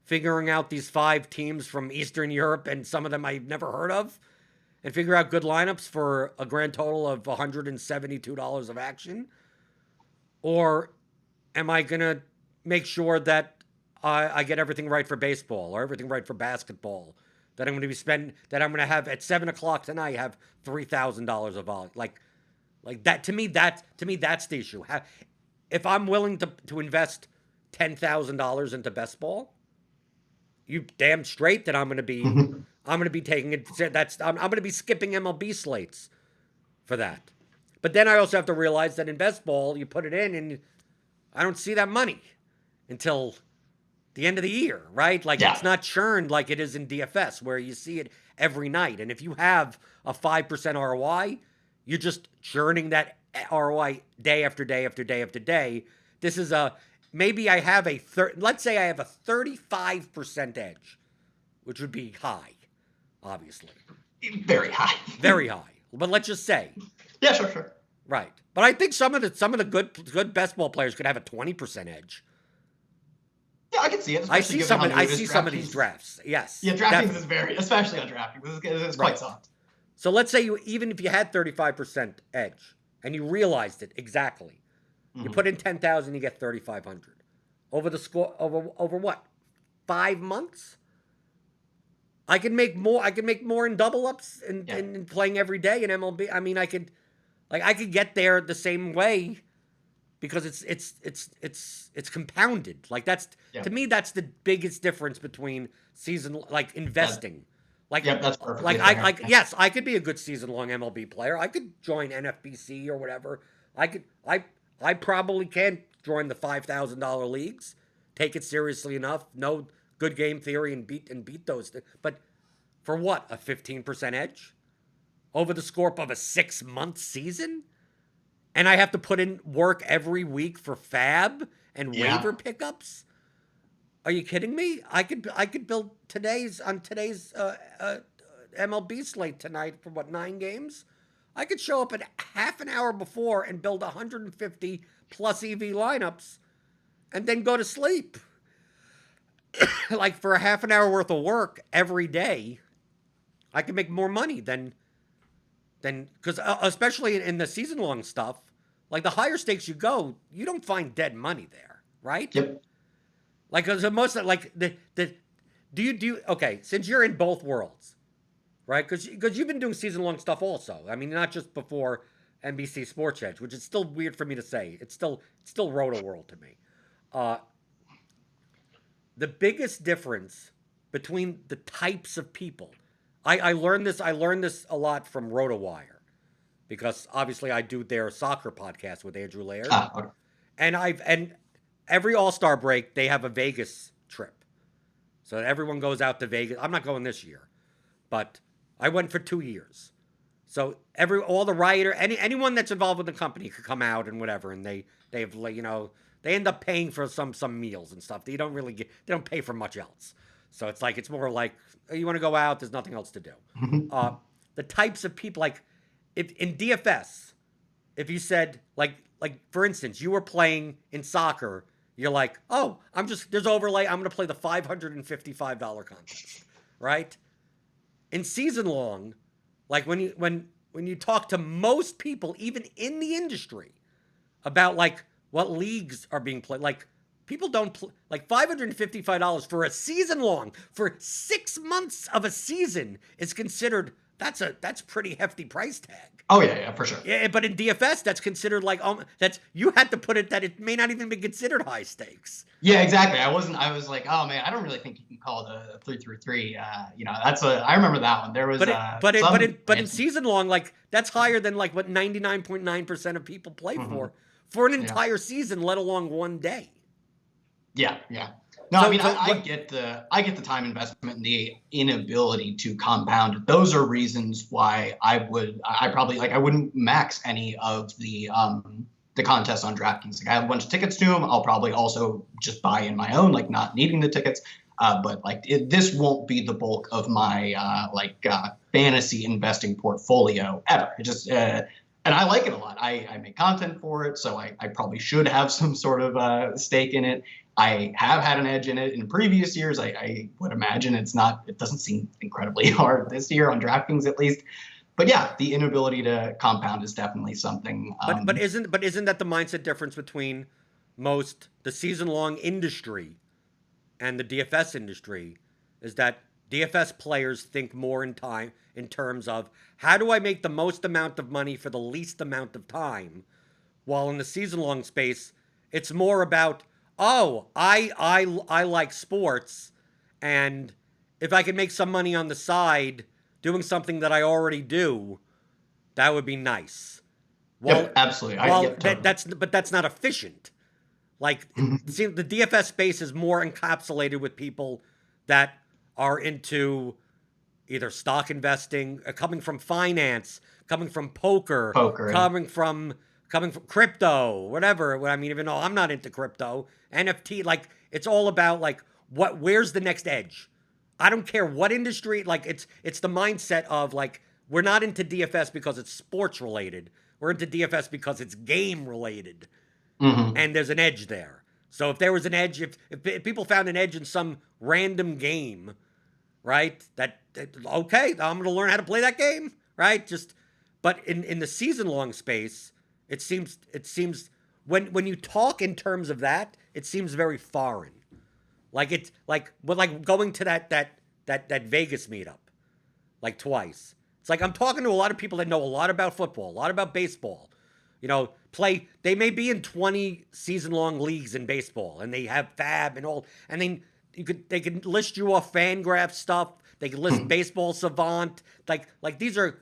figuring out these 5 teams from Eastern Europe and some of them I've never heard of, and figure out good lineups for a grand total of $172 of action? Or am I going to make sure that I get everything right for baseball or everything right for basketball? That I'm going to have at 7:00 tonight, have $3,000 of volume. Like that, to me, that's the issue. If I'm willing to invest $10,000 into best ball, you damn straight that I'm going to be taking it. I'm going to be skipping MLB slates for that. But then I also have to realize that in best ball, you put it in and I don't see that money until the end of the year, right? Like it's not churned like it is in DFS where you see it every night. And if you have a 5% ROI, you're just churning that ROI day after day after day after day. This is maybe I have let's say I have a 35% edge, which would be high, obviously. Very high. Very high. But let's just say. Yeah, sure. Right. But I think some of the good best ball players could have a 20% edge. Yeah, I can see it. I see some of these drafts. Yes. Yeah, DraftKings is especially on DraftKings, it's quite soft. So let's say even if you had 35% edge and you realized it exactly, you put in 10,000, you get 3,500 over the score over what? 5 months? I can make more. I can make more in double ups and playing every day in MLB. I mean, I could get there the same way. Because it's compounded. Like to me, that's the biggest difference between season investing. That's perfect. Yes, I could be a good season-long MLB player. I could join NFBC or whatever. I probably can join the $5,000 leagues. Take it seriously enough. Know good game theory and beat those. But for what? A 15% edge over the scope of a 6-month season? And I have to put in work every week for fab and waiver pickups? Are you kidding me? I could build today's MLB slate tonight for 9 games. I could show up at half an hour before and build 150 plus EV lineups and then go to sleep. Like for a half an hour worth of work every day, I can make more money than because especially in the season long stuff, like the higher stakes you go, you don't find dead money there, right? Yep. Like the most like the do you okay, since you're in both worlds, right? Because you've been doing season long stuff also. I mean, not just before NBC Sports Edge, which is still weird for me to say. It's still Roto World to me. The biggest difference between the types of people, I learned this a lot from RotoWire, because obviously I do their soccer podcast with Andrew Laird. Okay. And every All-Star break they have a Vegas trip. So everyone goes out to Vegas. I'm not going this year, but I went for 2 years. So all the writer, anyone that's involved with the company could come out and whatever, and they have, like, they end up paying for some meals and stuff. They don't pay for much else. So it's more like, oh, you want to go out, there's nothing else to do. The types of people, like if in DFS, if you said like for instance, you were playing in soccer, you're like, oh, there's overlay, I'm going to play the $555 contest, right? In season long, like when you talk to most people, even in the industry, about like what leagues are being played, like people don't like $555 for a season long, for 6 months of a season is considered, that's pretty hefty price tag. Oh yeah, for sure. Yeah, but in DFS, that's considered like, that's, you had to put it that it may not even be considered high stakes. Yeah, exactly. I was like, oh man, I don't really think you can call it a 3-3-3. I remember that one. There was, but in season long, like that's higher than like what 99.9% of people play for an entire season, let alone one day. Yeah. No, so, I get the time investment and the inability to compound. Those are reasons why I wouldn't max any of the contests on DraftKings. Like I have a bunch of tickets to them. I'll probably also just buy in my own, like not needing the tickets. But like this won't be the bulk of my fantasy investing portfolio ever. It just and I like it a lot. I make content for it, so I probably should have some sort of stake in it. I have had an edge in it in previous years. I would imagine it doesn't seem incredibly hard this year on DraftKings at least. But yeah, the inability to compound is definitely something. But isn't that the mindset difference between the season long industry and the DFS industry, is that DFS players think more in terms of how do I make the most amount of money for the least amount of time, while in the season long space it's more about, oh, I like sports, and if I could make some money on the side doing something that I already do, that would be nice. Well, absolutely. That's not efficient. Like, see, the DFS space is more encapsulated with people that are into either stock investing, coming from finance, coming from poker, coming from crypto, whatever. I mean, even though I'm not into crypto, NFT, like it's all about like where's the next edge? I don't care what industry, like it's the mindset of like, we're not into DFS because it's sports related. We're into DFS because it's game related. And there's an edge there. So if there was an edge, if people found an edge in some random game, right? Okay, I'm going to learn how to play that game, right? But in the season long space, it seems when you talk in terms of that, it seems very foreign. Like it's like going to that Vegas meetup, like twice. It's like I'm talking to a lot of people that know a lot about football, a lot about baseball. They may be in 20 season-long leagues in baseball, and they have fab and all, and then they can list you off FanGraph stuff. They can list Baseball Savant. Like these are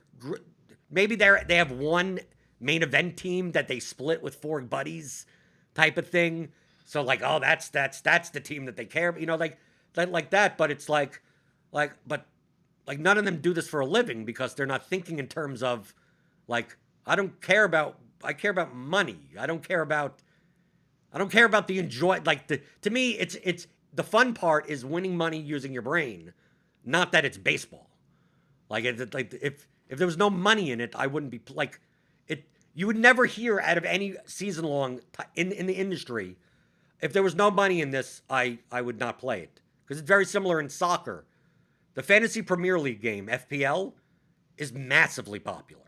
maybe they have one main event team that they split with 4 buddies, type of thing. So like, oh, that's the team that they care about, like that. But it's like none of them do this for a living because they're not thinking in terms of like, I care about money. I don't care about the enjoy. Like to me, it's the fun part is winning money using your brain, not that it's baseball. Like, if there was no money in it, I wouldn't be like it. You would never hear out of any season long in the industry. If there was no money in this, I would not play it because it's very similar in soccer. The Fantasy Premier League game (FPL) is massively popular,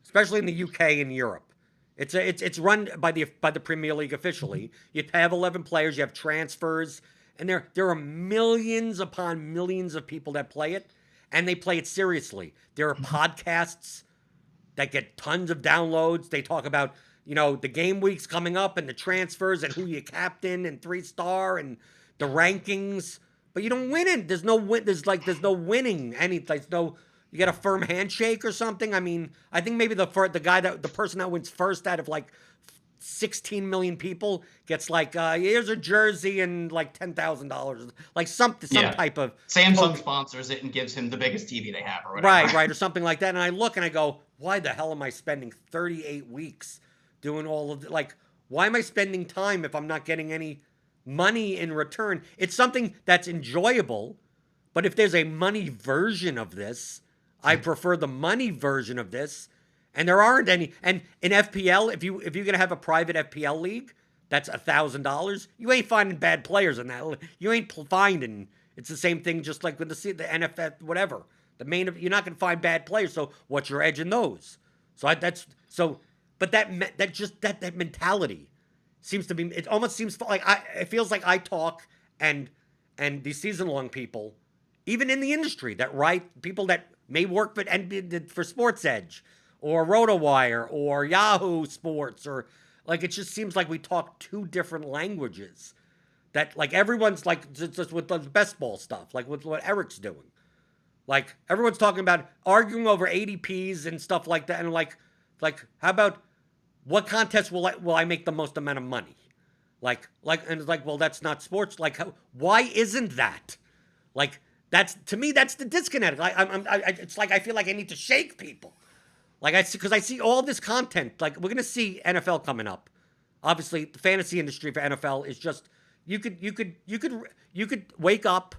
especially in the UK and Europe. It's run by the Premier League officially. You have 11 players, you have transfers, and there are millions upon millions of people that play it, and they play it seriously. There are podcasts that get tons of downloads. They talk about, the game weeks coming up and the transfers and who you captain and 3-star and the rankings. But you don't win it. There's no win. There's no winning. You get a firm handshake or something. I mean, I think maybe the person that wins first out of like 16 million people gets like, here's a jersey and like $10,000, like some type of Samsung sponsors it and gives him the biggest TV they have or whatever. Right, or something like that. And I look and I go, why the hell am I spending 38 weeks doing all of why am I spending time if I'm not getting any money in return? It's something that's enjoyable, but if there's a money version of this, I prefer the money version of this, and there aren't any. And in FPL, if you're gonna have a private FPL league, that's $1,000. You ain't finding bad players in that. You ain't finding. It's the same thing, just like with the NFL, whatever. You're not gonna find bad players. So what's your edge in those? But that mentality seems to be. It almost seems like it feels like I talk and these season long people, even in the industry, that write people that may work for Sports Edge or RotoWire or Yahoo Sports or it just seems like we talk two different languages. That everyone's just with the best ball stuff, like with what Eric's doing. Like everyone's talking about arguing over ADPs and stuff like that, and like how about what contest will I make the most amount of money? And it's well, that's not sports. Why isn't that? To me, that's the disconnect. It's like I feel like I need to shake people. Because I see all this content. We're gonna see NFL coming up. Obviously, the fantasy industry for NFL is just you could wake up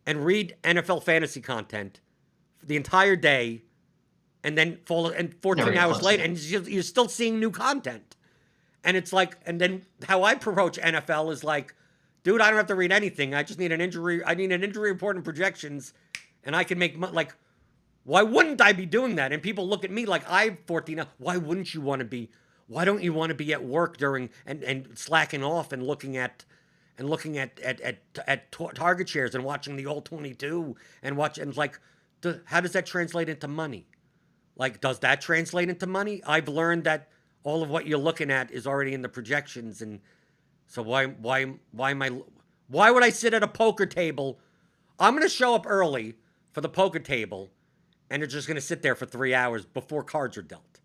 and read NFL fantasy content the entire day, and then 14 hours later, and you're still seeing new content. And it's and then how I approach NFL is dude, I don't have to read anything. I just need an injury. I need an injury report and projections, and I can make why wouldn't I be doing that? And people look at me like I'm 14. Why wouldn't you want to be? Why don't you want to be at work during and slacking off and looking at target shares and watching the all 22 and how does that translate into money? Does that translate into money? I've learned that all of what you're looking at is already in the projections, and so why would I sit at a poker table? I'm going to show up early for the poker table, and it's just going to sit there for 3 hours before cards are dealt.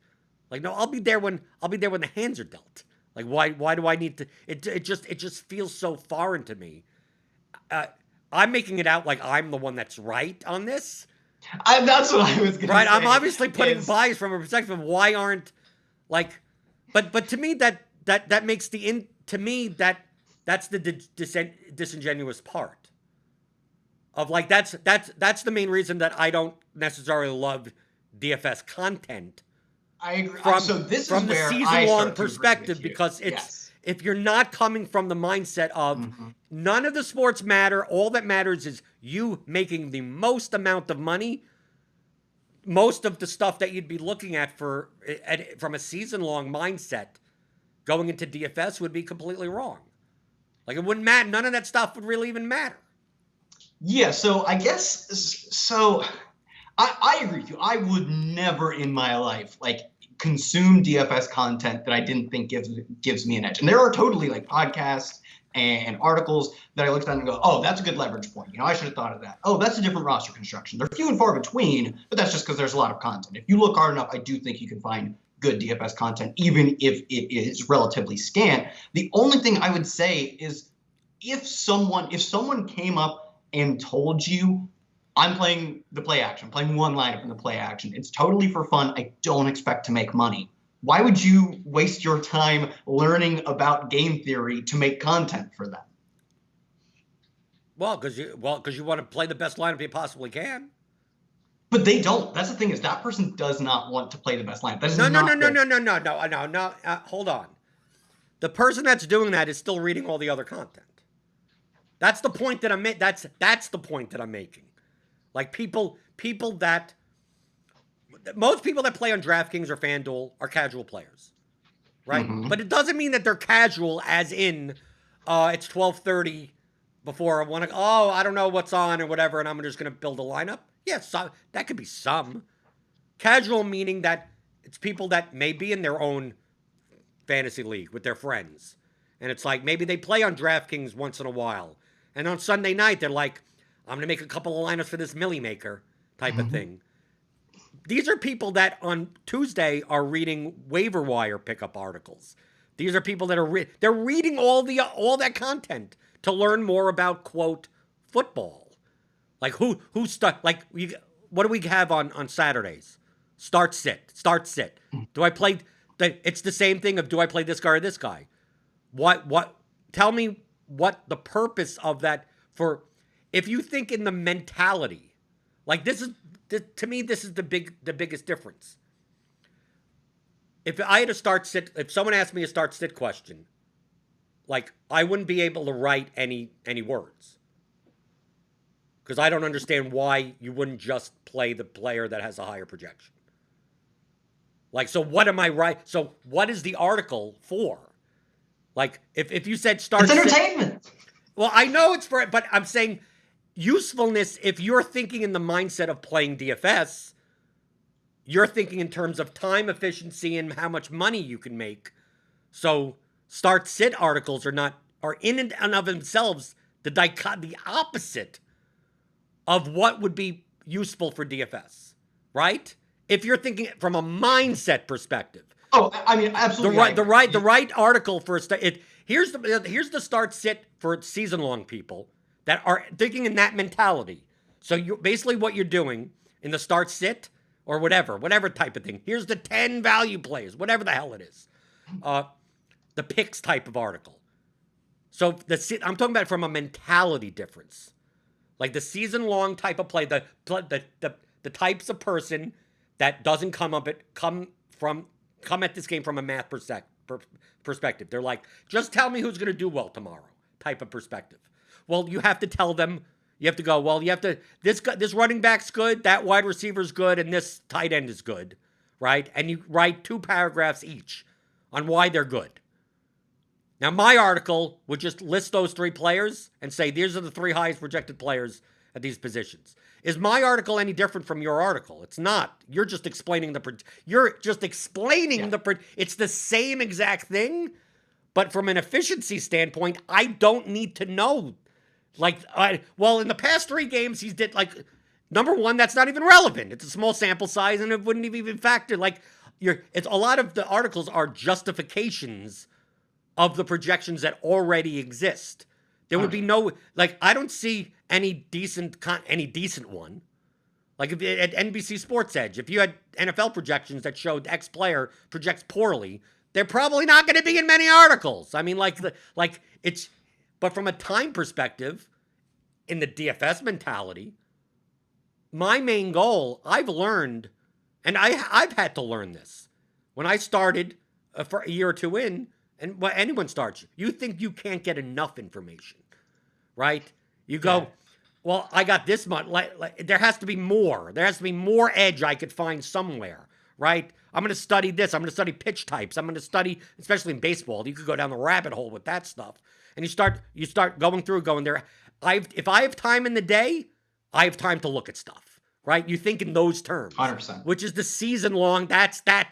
No, I'll be there when the hands are dealt. Why do I need to? It just feels so foreign to me. I'm making it out like I'm the one that's right on this. That's what I was going to say. Right, I'm obviously putting bias from a perspective of why aren't but to me that makes to me that's the disingenuous part of that's the main reason that I don't necessarily love DFS content. I agree. From the season-long perspective, because if you're not coming from the mindset of none of the sports matter, all that matters is you making the most amount of money, most of the stuff that you'd be looking at from a season-long mindset going into DFS would be completely wrong. It wouldn't matter. None of that stuff would really even matter. Yeah, so I guess, I agree with you. I would never in my life consume DFS content that I didn't think gives me an edge. And there are totally podcasts and articles that I looked at and go, oh, that's a good leverage point. I should have thought of that. Oh, that's a different roster construction. They're few and far between, but that's just because there's a lot of content. If you look hard enough, I do think you can find good DFS content, even if it is relatively scant. The only thing I would say is if someone came up and told you, I'm playing the play action, playing one lineup in the play action, it's totally for fun, I don't expect to make money. Why would you waste your time learning about game theory to make content for them? Well, because you want to play the best lineup you possibly can. But they don't. That's the thing, is that person does not want to play the best lineup. That is No, no, no, not no, their. no, no, no, no, no, no. Hold on. The person that's doing that is still reading all the other content. That's the point that I'm making. That's the point that I'm making. Like people that most people that play on DraftKings or FanDuel are casual players, right? Mhm. But it doesn't mean that they're casual, as in it's 12:30 before I want to. Oh, I don't know what's on or whatever, and I'm just going to build a lineup. Yeah, so, that could be some casual, meaning that it's people that may be in their own fantasy league with their friends, and it's like maybe they play on DraftKings once in a while, and on Sunday night they're like, I'm going to make a couple of lineups for this Millie Maker type of thing. These are people that on Tuesday are reading waiver wire pickup articles. These are people that are they're reading all that content to learn more about, quote, football. Like what do we have on Saturdays? Start sit. Do I play it's the same thing of, do I play this guy or this guy? What tell me what the purpose of that for, if you think in the mentality. Like to me, this is the biggest difference. If I had a start sit, if someone asked me a start sit question, like I wouldn't be able to write any words, because I don't understand why you wouldn't just play the player that has a higher projection. Like, so what am I right? So what is the article for? Like, if you said start, it's entertainment. Well, I know it's for it, but I'm saying usefulness. If you're thinking in the mindset of playing DFS, you're thinking in terms of time efficiency and how much money you can make. So start sit articles are in and of themselves the opposite of what would be useful for DFS, right? If you're thinking from a mindset perspective. Oh, I mean, absolutely. The right article for here's the start sit for season long people that are thinking in that mentality. So you basically, what you're doing in the start sit or whatever type of thing. Here's the 10 value plays, whatever the hell it is. The picks type of article. So I'm talking about it from a mentality difference. Like the season long type of play, the types of person that doesn't come at this game from a math perspective. They're like, just tell me who's going to do well tomorrow type of perspective. Well, you have to tell them, you have to go, well, this running back's good, that wide receiver's good, and this tight end is good, right? And you write 2 paragraphs each on why they're good. Now, my article would just list those 3 players and say, these are the 3 highest projected players at these positions. Is my article any different from your article? It's not. You're just explaining it's the same exact thing, but from an efficiency standpoint, I don't need to know. Like, in the past 3 games, he's did, like, number one, that's not even relevant. It's a small sample size, and it wouldn't even factor. Like, it's a lot of the articles are justifications of the projections that already exist. There would be no, like, I don't see any decent one. Like if at NBC Sports Edge, if you had NFL projections that showed X player projects poorly, they're probably not going to be in many articles. I mean, but from a time perspective, in the DFS mentality, my main goal, I've learned, and I've had to learn this when I started for a year or 2 in. And when anyone starts, you think you can't get enough information, right? You go, well, I got this much. There has to be more. There has to be more edge I could find somewhere, right? I'm going to study this. I'm going to study pitch types. I'm going to study, especially in baseball, you could go down the rabbit hole with that stuff. And you start going through, going there. If I have time in the day, I have time to look at stuff, right? You think in those terms, 100%. Which is the season long. That's that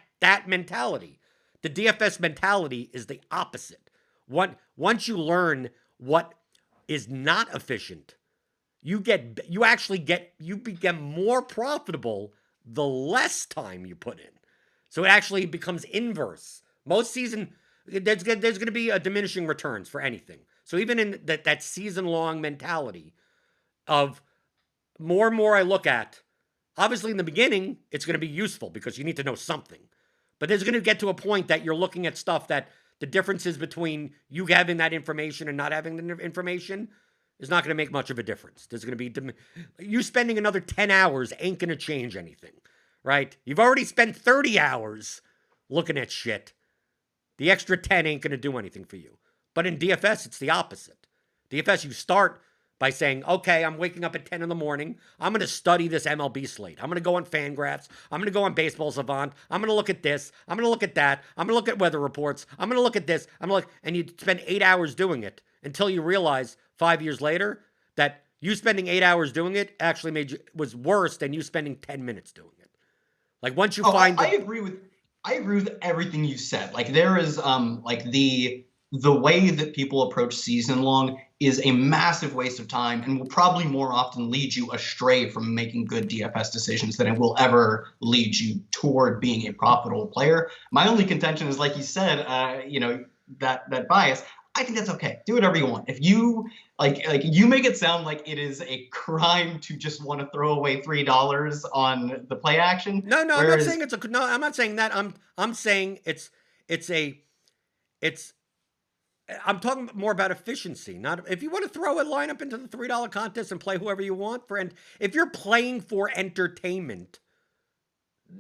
mentality. The DFS mentality is the opposite. Once you learn what is not efficient, you become more profitable the less time you put in. So it actually becomes inverse. Most season, there's going to be a diminishing returns for anything. So even in that season-long mentality of more and more I look at, obviously in the beginning, it's going to be useful because you need to know something. But there's going to get to a point that you're looking at stuff that the differences between you having that information and not having the information is not going to make much of a difference. There's going to be you spending another 10 hours ain't going to change anything, right? You've already spent 30 hours looking at shit. The extra 10 ain't going to do anything for you. But in DFS, it's the opposite. DFS, you start by saying, okay, I'm waking up at 10 in the morning. I'm going to study this MLB slate. I'm going to go on Fangraphs. I'm going to go on Baseball Savant. I'm going to look at this. I'm going to look at that. I'm going to look at weather reports. I'm going to look at this. And you spend 8 hours doing it until you realize 5 years later that you spending 8 hours doing it actually was worse than you spending 10 minutes doing it. Like once you find I agree with everything you said. Like there is like the way that people approach season long is a massive waste of time and will probably more often lead you astray from making good DFS decisions than it will ever lead you toward being a profitable player. My only contention is, like you said, that bias. I think that's okay. Do whatever you want. If you like you make it sound like it is a crime to just want to throw away $3 on the play action. No, I'm not saying it's a no. I'm not saying that. I'm saying it's. I'm talking more about efficiency. Not if you want to throw a lineup into the $3 contest and play whoever you want, friend. If you're playing for entertainment,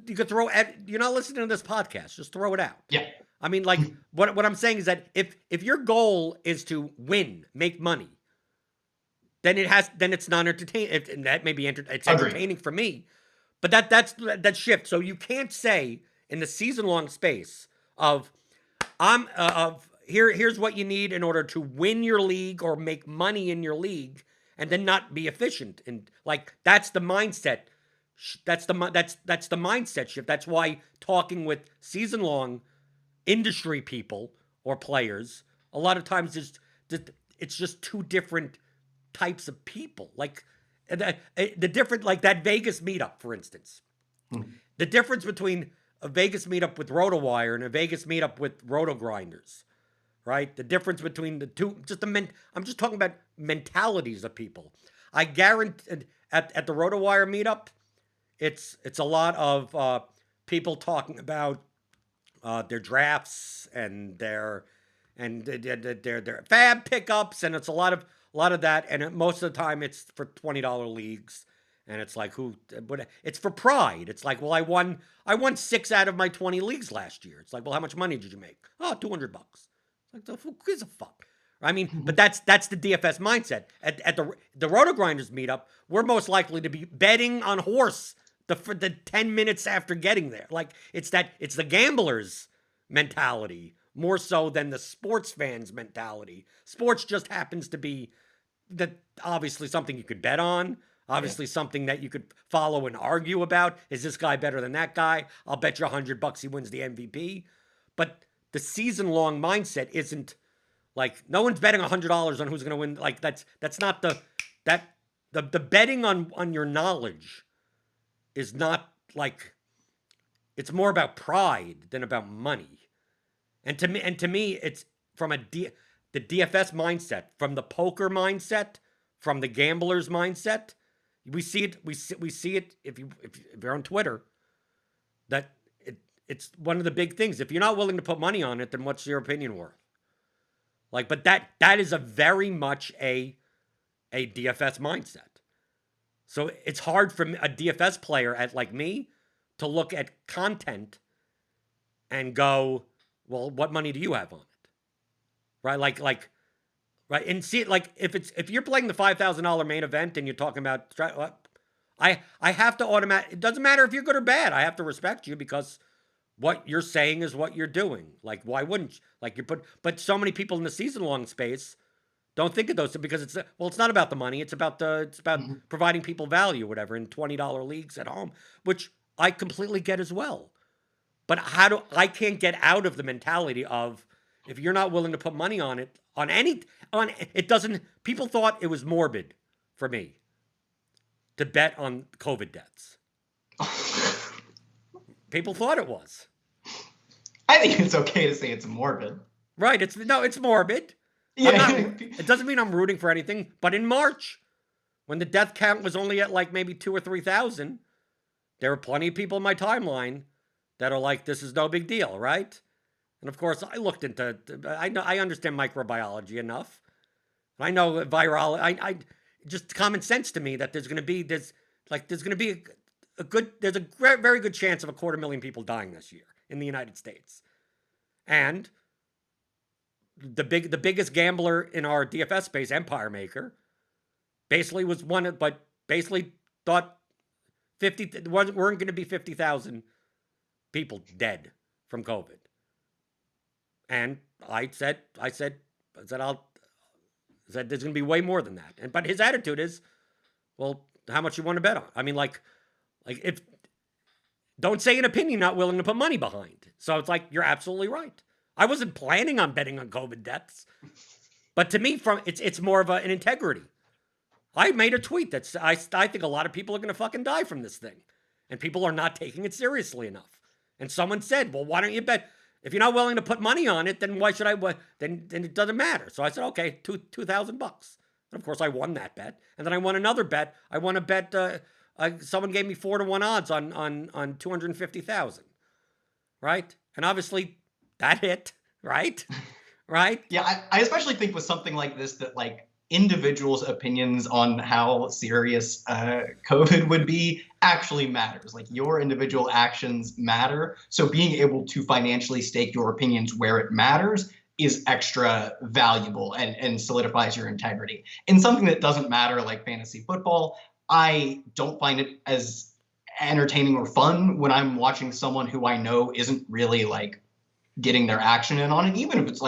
you could throw. You're not listening to this podcast. Just throw it out. Yeah. I mean, like what I'm saying is that if your goal is to win, make money, then it's not entertaining. And that may be it's entertaining for me, but that shift. So you can't say in the season long space of here's what you need in order to win your league or make money in your league, and then not be efficient. And like that's the mindset. That's the mindset shift. That's why talking with season long industry people or players a lot of times it's just two different types of people. Like the different, like that Vegas meetup, for instance. The difference between a Vegas meetup with RotoWire and a Vegas meetup with Roto Grinders, right? The difference between the two, I'm just talking about mentalities of people. I guarantee at the RotoWire meetup, it's a lot of people talking about their drafts and their fab pickups, and it's a lot of that. And most of the time, it's for $20 leagues, and it's like it's for pride. It's like, well, I won 6 out of my 20 leagues last year. It's like, well, how much money did you make? Oh, $200. Like, who gives a fuck? I mean, but that's the DFS mindset. At the Roto Grinders meetup, we're most likely to be betting on horse for the 10 minutes after getting there. Like it's the gambler's mentality more so than the sports fans' mentality. Sports just happens to be obviously something you could bet on, obviously something that you could follow and argue about. Is this guy better than that guy? I'll bet you $100 he wins the MVP. But the season-long mindset isn't like no one's betting $100 on who's going to win. Like that's not the betting on your knowledge is not like, it's more about pride than about money. And to me, it's from the DFS mindset, from the poker mindset, from the gambler's mindset. We see it. We see it if you're on Twitter. That it's one of the big things. If you're not willing to put money on it, then what's your opinion worth? Like, but that is a very much a DFS mindset. So it's hard for a DFS player like me to look at content and go, well, what money do you have on it? Right? Like, right. And see it like if you're playing the $5,000 main event and you're talking about, I have to it doesn't matter if you're good or bad. I have to respect you because what you're saying is what you're doing. Like, why wouldn't you? Like but so many people in the season long space don't think of those because it's not about the money. It's about providing people value, whatever, in $20 leagues at home, which I completely get as well. But I can't get out of the mentality of if you're not willing to put money on it, it doesn't, people thought it was morbid for me to bet on COVID deaths. People thought it was. I think it's okay to say it's morbid. Right. It's morbid. Yeah. It doesn't mean I'm rooting for anything, but in March, when the death count was only at like maybe 2,000 or 3,000, there were plenty of people in my timeline that are like, this is no big deal, right? And of course, I looked into, I understand microbiology enough I know viral. I just common sense to me that there's going to be there's a very good chance of 250,000 people dying this year in the United States, and the biggest gambler in our DFS space, Empire Maker, basically thought 50 weren't going to be 50,000 people dead from COVID, and I said there's going to be way more than that. But his attitude is, well, how much you want to bet on? I mean, if don't say an opinion not willing to put money behind. So it's like, you're absolutely right. I wasn't planning on betting on COVID deaths, but to me, it's more of an integrity. I made a tweet that I think a lot of people are going to fucking die from this thing, and people are not taking it seriously enough. And someone said, well, why don't you bet? If you're not willing to put money on it, then why should I? Then it doesn't matter. So I said, okay, $2,000. And of course, I won that bet. And then I won another bet. I won a bet. Someone gave me 4-1 odds on 250,000. Right? And obviously, that hit. Right? Right? Yeah, I especially think with something like this that individuals' opinions on how serious COVID would be actually matters. Your individual actions matter. So being able to financially stake your opinions where it matters is extra valuable and solidifies your integrity. In something that doesn't matter, like fantasy football, I don't find it as entertaining or fun when I'm watching someone who I know isn't really getting their action in on it, even if it's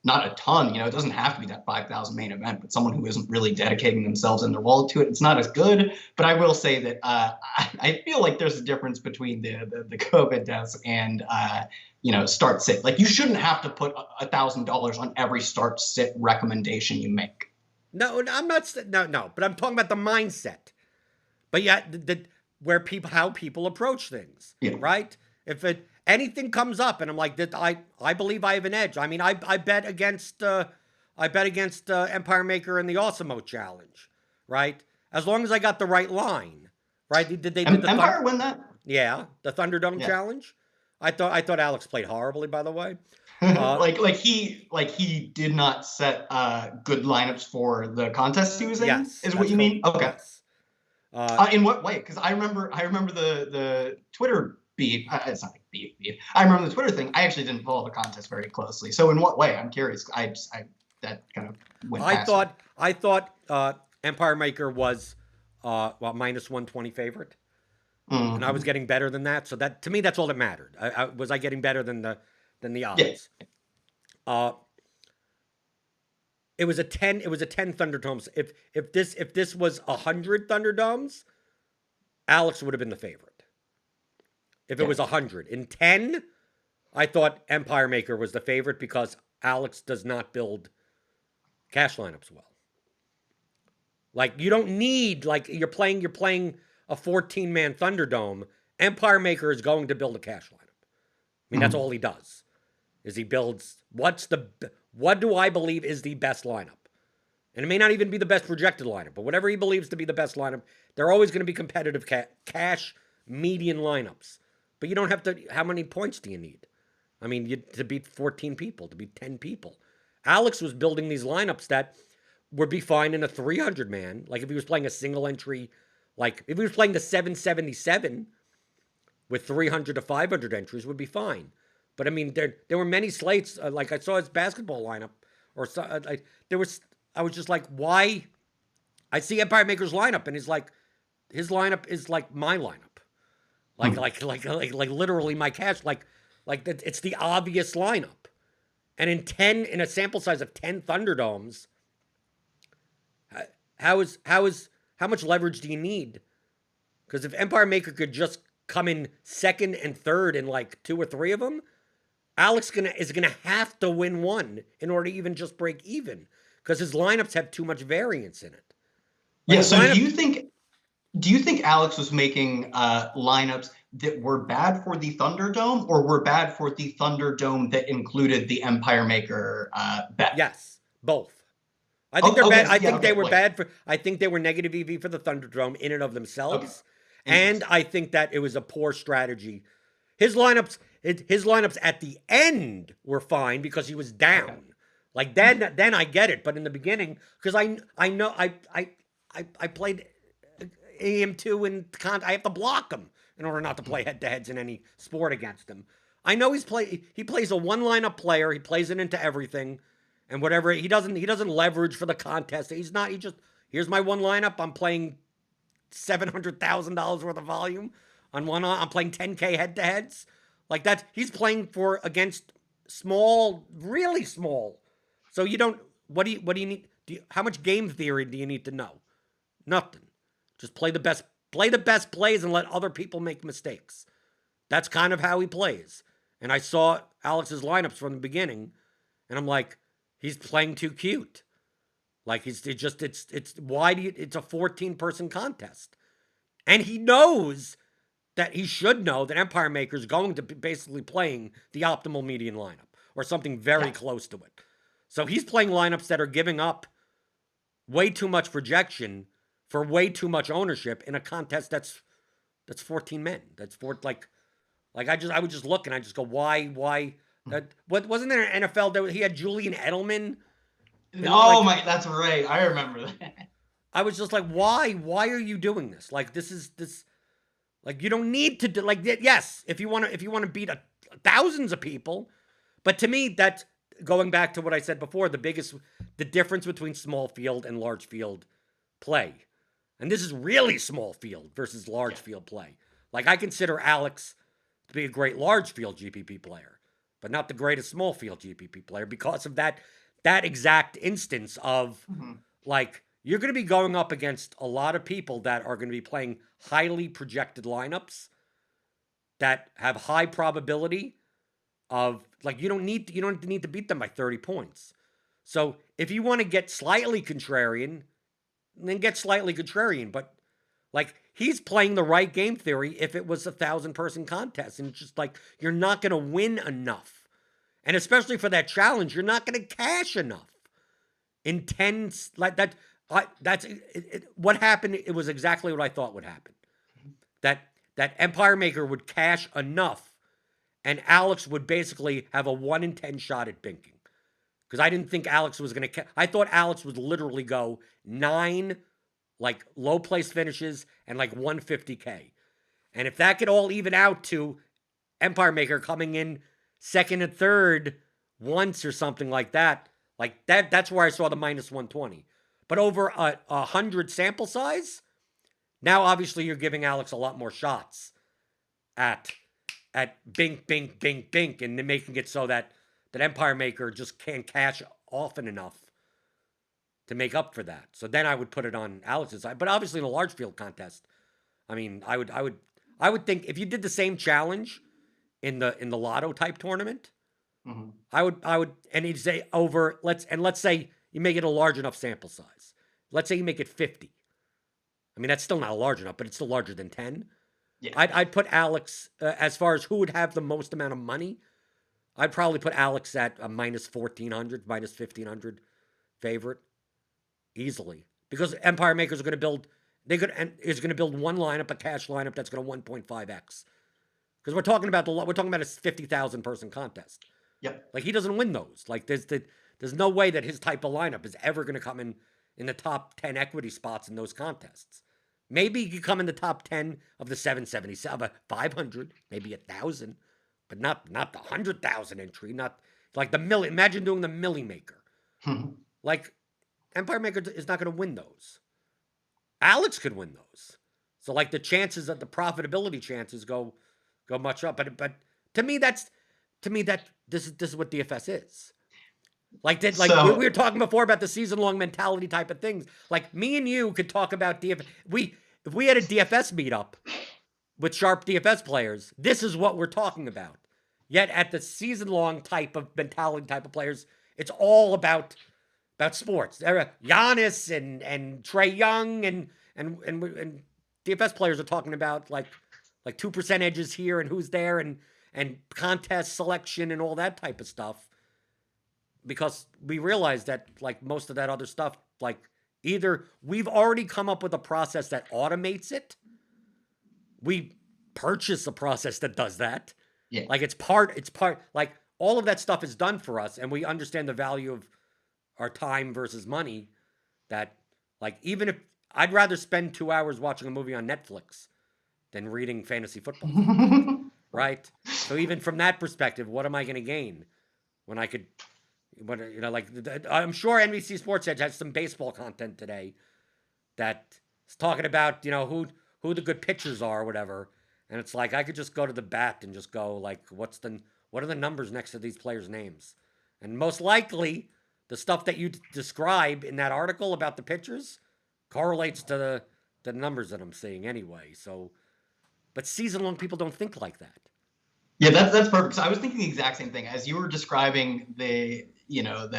not a ton, it doesn't have to be that 5,000 main event, but someone who isn't really dedicating themselves and their wallet to it, it's not as good. But I will say that I feel like there's a difference between the COVID deaths and, start sit. You shouldn't have to put $1,000 on every start sit recommendation you make. No, I'm not. No, but I'm talking about the mindset. But yeah, how people approach things, right? If anything comes up and I'm like, I believe I have an edge. I mean, I bet against Empire Maker in the Awesemo Challenge, right? As long as I got the right line, right? Did Empire win that? Yeah, the Thunderdome Challenge. I thought Alex played horribly, by the way. He did not set good lineups for the contest he was in. Yes, is what you mean? Okay. Yes. In what way? Because I remember the Twitter beef. It's not beef. I remember the Twitter thing. I actually didn't follow the contest very closely. So in what way? I'm curious. That kind of went past me. I thought Empire Maker was minus 120 favorite, and I was getting better than that. So that, to me, that's all that mattered. Was I getting better than the odds? Yeah. It was a 10 Thunderdomes. If this was 100 Thunderdomes, Alex would have been the favorite. If it was 100. In 10, I thought Empire Maker was the favorite because Alex does not build cash lineups well. You don't need, you're playing a 14-man Thunderdome. Empire Maker is going to build a cash lineup. I mean, that's all he does. Is he builds what do I believe is the best lineup? And it may not even be the best projected lineup, but whatever he believes to be the best lineup, they're always going to be competitive cash median lineups. But you don't have to. How many points do you need? I mean, to beat 14 people, to beat 10 people. Alex was building these lineups that would be fine in a 300-man. If he was playing a single entry, if he was playing the 777 with 300 to 500 entries, would be fine. But I mean, there were many slates. I saw his basketball lineup, or I was just like, why? I see Empire Maker's lineup, and his lineup is like my lineup. Like literally my cash, it's the obvious lineup. And in a sample size of 10 Thunderdomes, how much leverage do you need? Because if Empire Maker could just come in second and third in 2 or 3 of them, Alex is gonna have to win one in order to even just break even, because his lineups have too much variance in it. So do you think Alex was making lineups that were bad for the Thunderdome, or were bad for the Thunderdome that included the Empire Maker bet? Yes, both. I think they're bad. They were bad for. I think they were negative EV for the Thunderdome in and of themselves, and I think that it was a poor strategy. His lineups at the end were fine because he was down. Like then I get it. But in the beginning, because I know I played AM2 and I have to block him in order not to play head to heads in any sport against him. I know he plays a one lineup player. He plays it into everything, and whatever he doesn't leverage for the contest. He just here's my one lineup. I'm playing $700,000 worth of volume on one. I'm playing 10K head to heads like that. He's playing for against small, really small. So you don't. What do you need? How much game theory do you need to know? Nothing. Just play the best plays and let other people make mistakes. That's kind of how he plays. And I saw Alex's lineups from the beginning, and I'm like, he's playing too cute. Like it's why do you, it's a 14-person contest. And he knows that he should know that Empire Maker is going to be basically playing the optimal median lineup or something very close to it. So he's playing lineups that are giving up way too much projection for way too much ownership in a contest that's 14 men. That's I would just look and I just go, why what wasn't there an NFL that he had Julian Edelman? That's right. I remember that. I was just like, why are you doing this? Like this like you don't need to do like yes, if you want to beat thousands of people, but to me that's going back to what I said before, the difference between small field and large field play. And this is really small field versus large field play. Like I consider Alex to be a great large field GPP player, but not the greatest small field GPP player because of that exact instance of like you're going to be going up against a lot of people that are going to be playing highly projected lineups that have high probability of like you don't need to beat them by 30 points. So if you want to get slightly contrarian, then get slightly contrarian. But like he's playing the right game theory if it was 1,000-person contest, and it's just like you're not going to win enough, and especially for that challenge, you're not going to cash enough in 10 like that. What happened. It was exactly what I thought would happen. That Empire Maker would cash enough, and Alex would basically have a 1 in 10 shot at binking. Because I didn't think Alex was going to... I thought Alex would literally go 9, like, low place finishes and, like, 150K. And if that could all even out to Empire Maker coming in second and third once or something like that, that's where I saw the minus 120. But over a 100 sample size, now obviously you're giving Alex a lot more shots at bink, bink, bink, bink, and then making it so that Empire Maker just can't cash often enough to make up for that. So then I would put it on Alex's side. But obviously in a large field contest, I mean, I would think if you did the same challenge in the lotto type tournament, I would and he'd say let's say you make it a large enough sample size. Let's say you make it 50. I mean, that's still not large enough, but it's still larger than 10. Yeah. I'd put Alex as far as who would have the most amount of money. I'd probably put Alex at a minus 1,400, minus 1,500 favorite easily because Empire Makers are going to build. Is going to build one lineup, a cash lineup that's going to 1.5x. Because we're talking about a 50,000-person contest. Yep. Like he doesn't win those. Like there's no way that his type of lineup is ever going to come in the top 10 equity spots in those contests. Maybe he could come in the top 10 of the 777, 500, maybe 1,000. But not the 100,000 entry, not like the milli. Imagine doing the milli maker. Like Empire Maker is not going to win those. Alex could win those. So like the chances of the profitability chances go much up. But to me that this is what DFS is. Like we were talking before about the season-long mentality type of things. Like me and you could talk about DFS. If we had a DFS meetup with sharp DFS players, this is what we're talking about. Yet at the season-long type of mentality type of players, it's all about sports. Giannis and Trae Young and DFS players are talking about like 2% edges here and who's there and contest selection and all that type of stuff. Because we realize that like most of that other stuff, like either we've already come up with a process that automates it. We purchase a process that does that. Yeah. Like it's part, like all of that stuff is done for us and we understand the value are time versus money. That, like, even if I'd rather spend 2 hours watching a movie on Netflix than reading fantasy football content, right? So even from that perspective, what am I going to gain when I could, like, I'm sure NBC Sports Edge has some baseball content today that is talking about, who the good pitchers are or whatever. And it's like, I could just go to the bat and just go, like, what are the numbers next to these players' names? And most likely, the stuff that you describe in that article about the pitchers correlates to the numbers that I'm seeing anyway. So, but season-long people don't think like that. Yeah, that's perfect. So I was thinking the exact same thing as you were describing the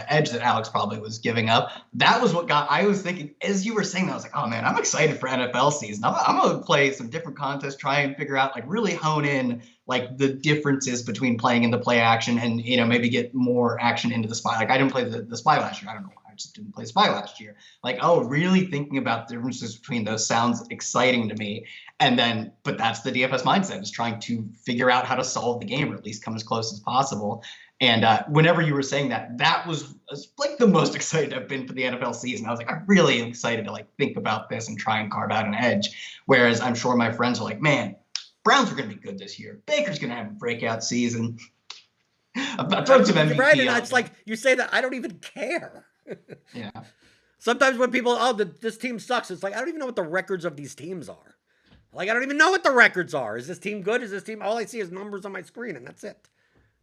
edge that Alex probably was giving up. That was what I was thinking as you were saying that. I was like, oh man, I'm excited for NFL season. I'm going to play some different contests, try and figure out, like, really hone in like the differences between playing into play action and, maybe get more action into the spy. Like, I didn't play the spy last year. I don't know. I just didn't play spy last year. Like, oh, really thinking about the differences between those sounds exciting to me. And then, but that's the DFS mindset, is trying to figure out how to solve the game, or at least come as close as possible. And whenever you were saying that was like the most excited I've been for the NFL season. I was like, I'm really excited to, like, think about this and try and carve out an edge. Whereas I'm sure my friends are like, man, Browns are going to be good this year. Baker's going to have a breakout season. I've thrown some MVP. Right, and it's like, you say that, I don't even care. Yeah. Sometimes when people, this team sucks, it's like, I don't even know what the records of these teams are. Like, I don't even know what the records are. Is this team good? Is this team? All I see is numbers on my screen, and that's it.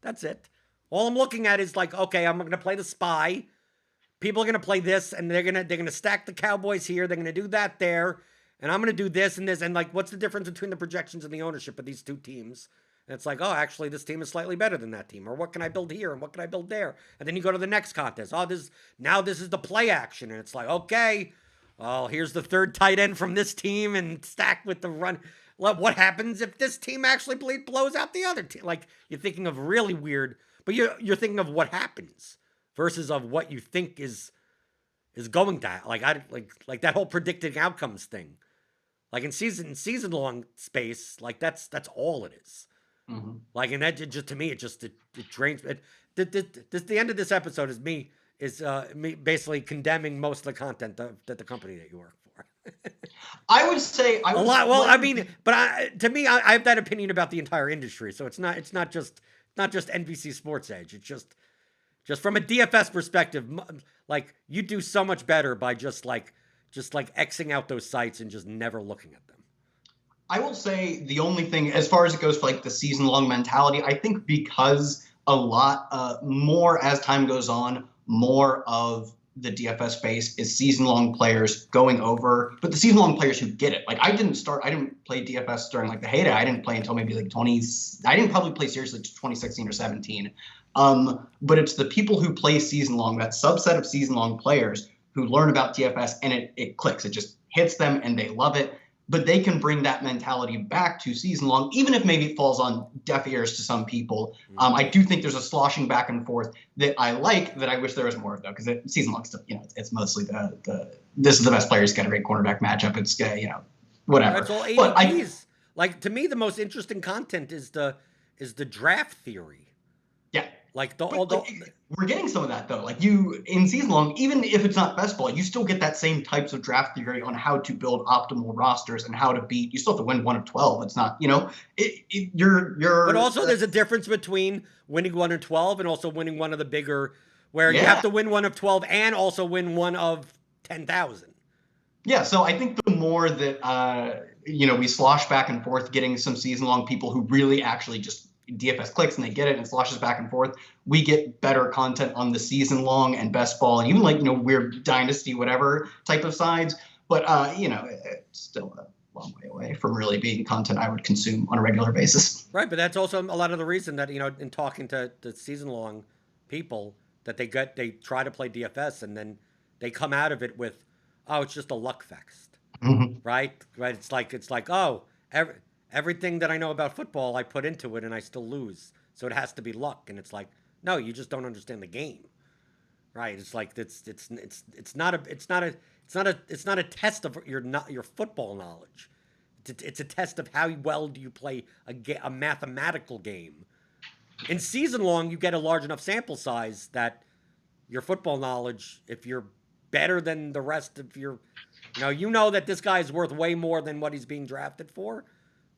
That's it. All I'm looking at is, like, okay, I'm going to play the spy. People are going to play this, and they're going to stack the Cowboys here. They're going to do that there, and I'm going to do this and this. And, like, what's the difference between the projections and the ownership of these two teams? And it's like, oh, actually, this team is slightly better than that team. Or what can I build here, and what can I build there? And then you go to the next contest. Oh, this is the play action, and it's like, okay, well, here's the third tight end from this team, and stacked with the run. What happens if this team actually blows out the other team? Like, you're thinking of really weird, but you're thinking of what happens versus of what you think is going to, like that whole predicting outcomes thing. Like, in season long space, like, that's all it is. Mm-hmm. Like, and that just, to me, it drains it. The end of this episode is me basically condemning most of the content that the company that you work for. I would say a lot. Well, I mean, but to me, I have that opinion about the entire industry. So it's not just NBC Sports Edge. It's just from a DFS perspective, like, you do so much better by just Xing out those sites and just never looking at them. I will say the only thing, as far as it goes for, like, the season-long mentality, I think because a lot more as time goes on, more of the DFS space is season-long players going over, but the season-long players who get it. Like, I didn't play DFS during, like, the heyday. I didn't play until maybe like I didn't probably play seriously until 2016 or 17. But it's the people who play season-long, that subset of season-long players who learn about DFS, and it clicks. It just hits them and they love it. But they can bring that mentality back to season long, even if maybe it falls on deaf ears to some people. I do think there's a sloshing back and forth that I like, that I wish there was more of, though, because season long stuff, it's mostly this is the best players get a great cornerback matchup. It's whatever. That's all ADPs. Like, to me, the most interesting content is the draft theory. Yeah. Like, we're getting some of that, though. Like, you, in season long, even if it's not best ball, you still get that same types of draft theory on how to build optimal rosters and how to beat. You still have to win 1 of 12. It's not, you're. But also, there's a difference between winning 1 of 12 and also winning one of the bigger, where you have to win 1 of 12 and also win 1 of 10,000. Yeah, so I think the more that we slosh back and forth, getting some season long people who really actually just DFS clicks and they get it and sloshes back and forth, we get better content on the season long and best ball and even, like, weird dynasty whatever type of sides. But it's still a long way away from really being content I would consume on a regular basis. Right, but that's also a lot of the reason that, in talking to the season long people, that they try to play DFS and then they come out of it with, oh, it's just a luck fest. Mm-hmm. Right. It's like, oh, everything that I know about football, I put into it and I still lose. So it has to be luck. And it's like, no, you just don't understand the game. Right. It's like, it's not a test of your football knowledge. It's a test of how well do you play a mathematical game. In season long, you get a large enough sample size that your football knowledge, if you're better than the rest of your, you know that this guy's worth way more than what he's being drafted for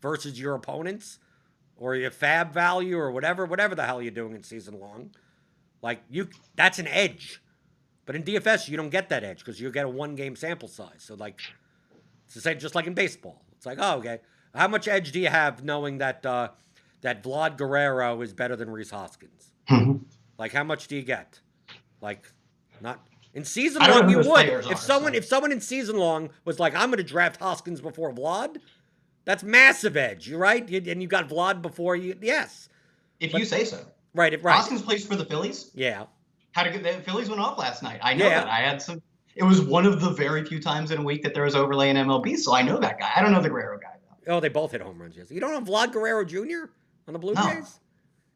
versus your opponents or your fab value or whatever the hell you're doing in season long. Like that's an edge. But in DFS, you don't get that edge because you get a 1-game sample size. So like, it's the same, just like in baseball. It's like, oh, okay, how much edge do you have knowing that that Vlad Guerrero is better than Rhys Hoskins? Like, how much do you get? Like, not in season long. You would if someone in season long was like, I'm going to draft Hoskins before Vlad. That's massive edge. You're right, and you got Vlad before you. Yes, if you say so. Right. Hoskins plays for the Phillies. Yeah. The Phillies went off last night. I know that. I had some. It was one of the very few times in a week that there was overlay in MLB, so I know that guy. I don't know the Guerrero guy though. Oh, they both hit home runs. Yes. You don't know Vlad Guerrero Jr. on the Blue Jays?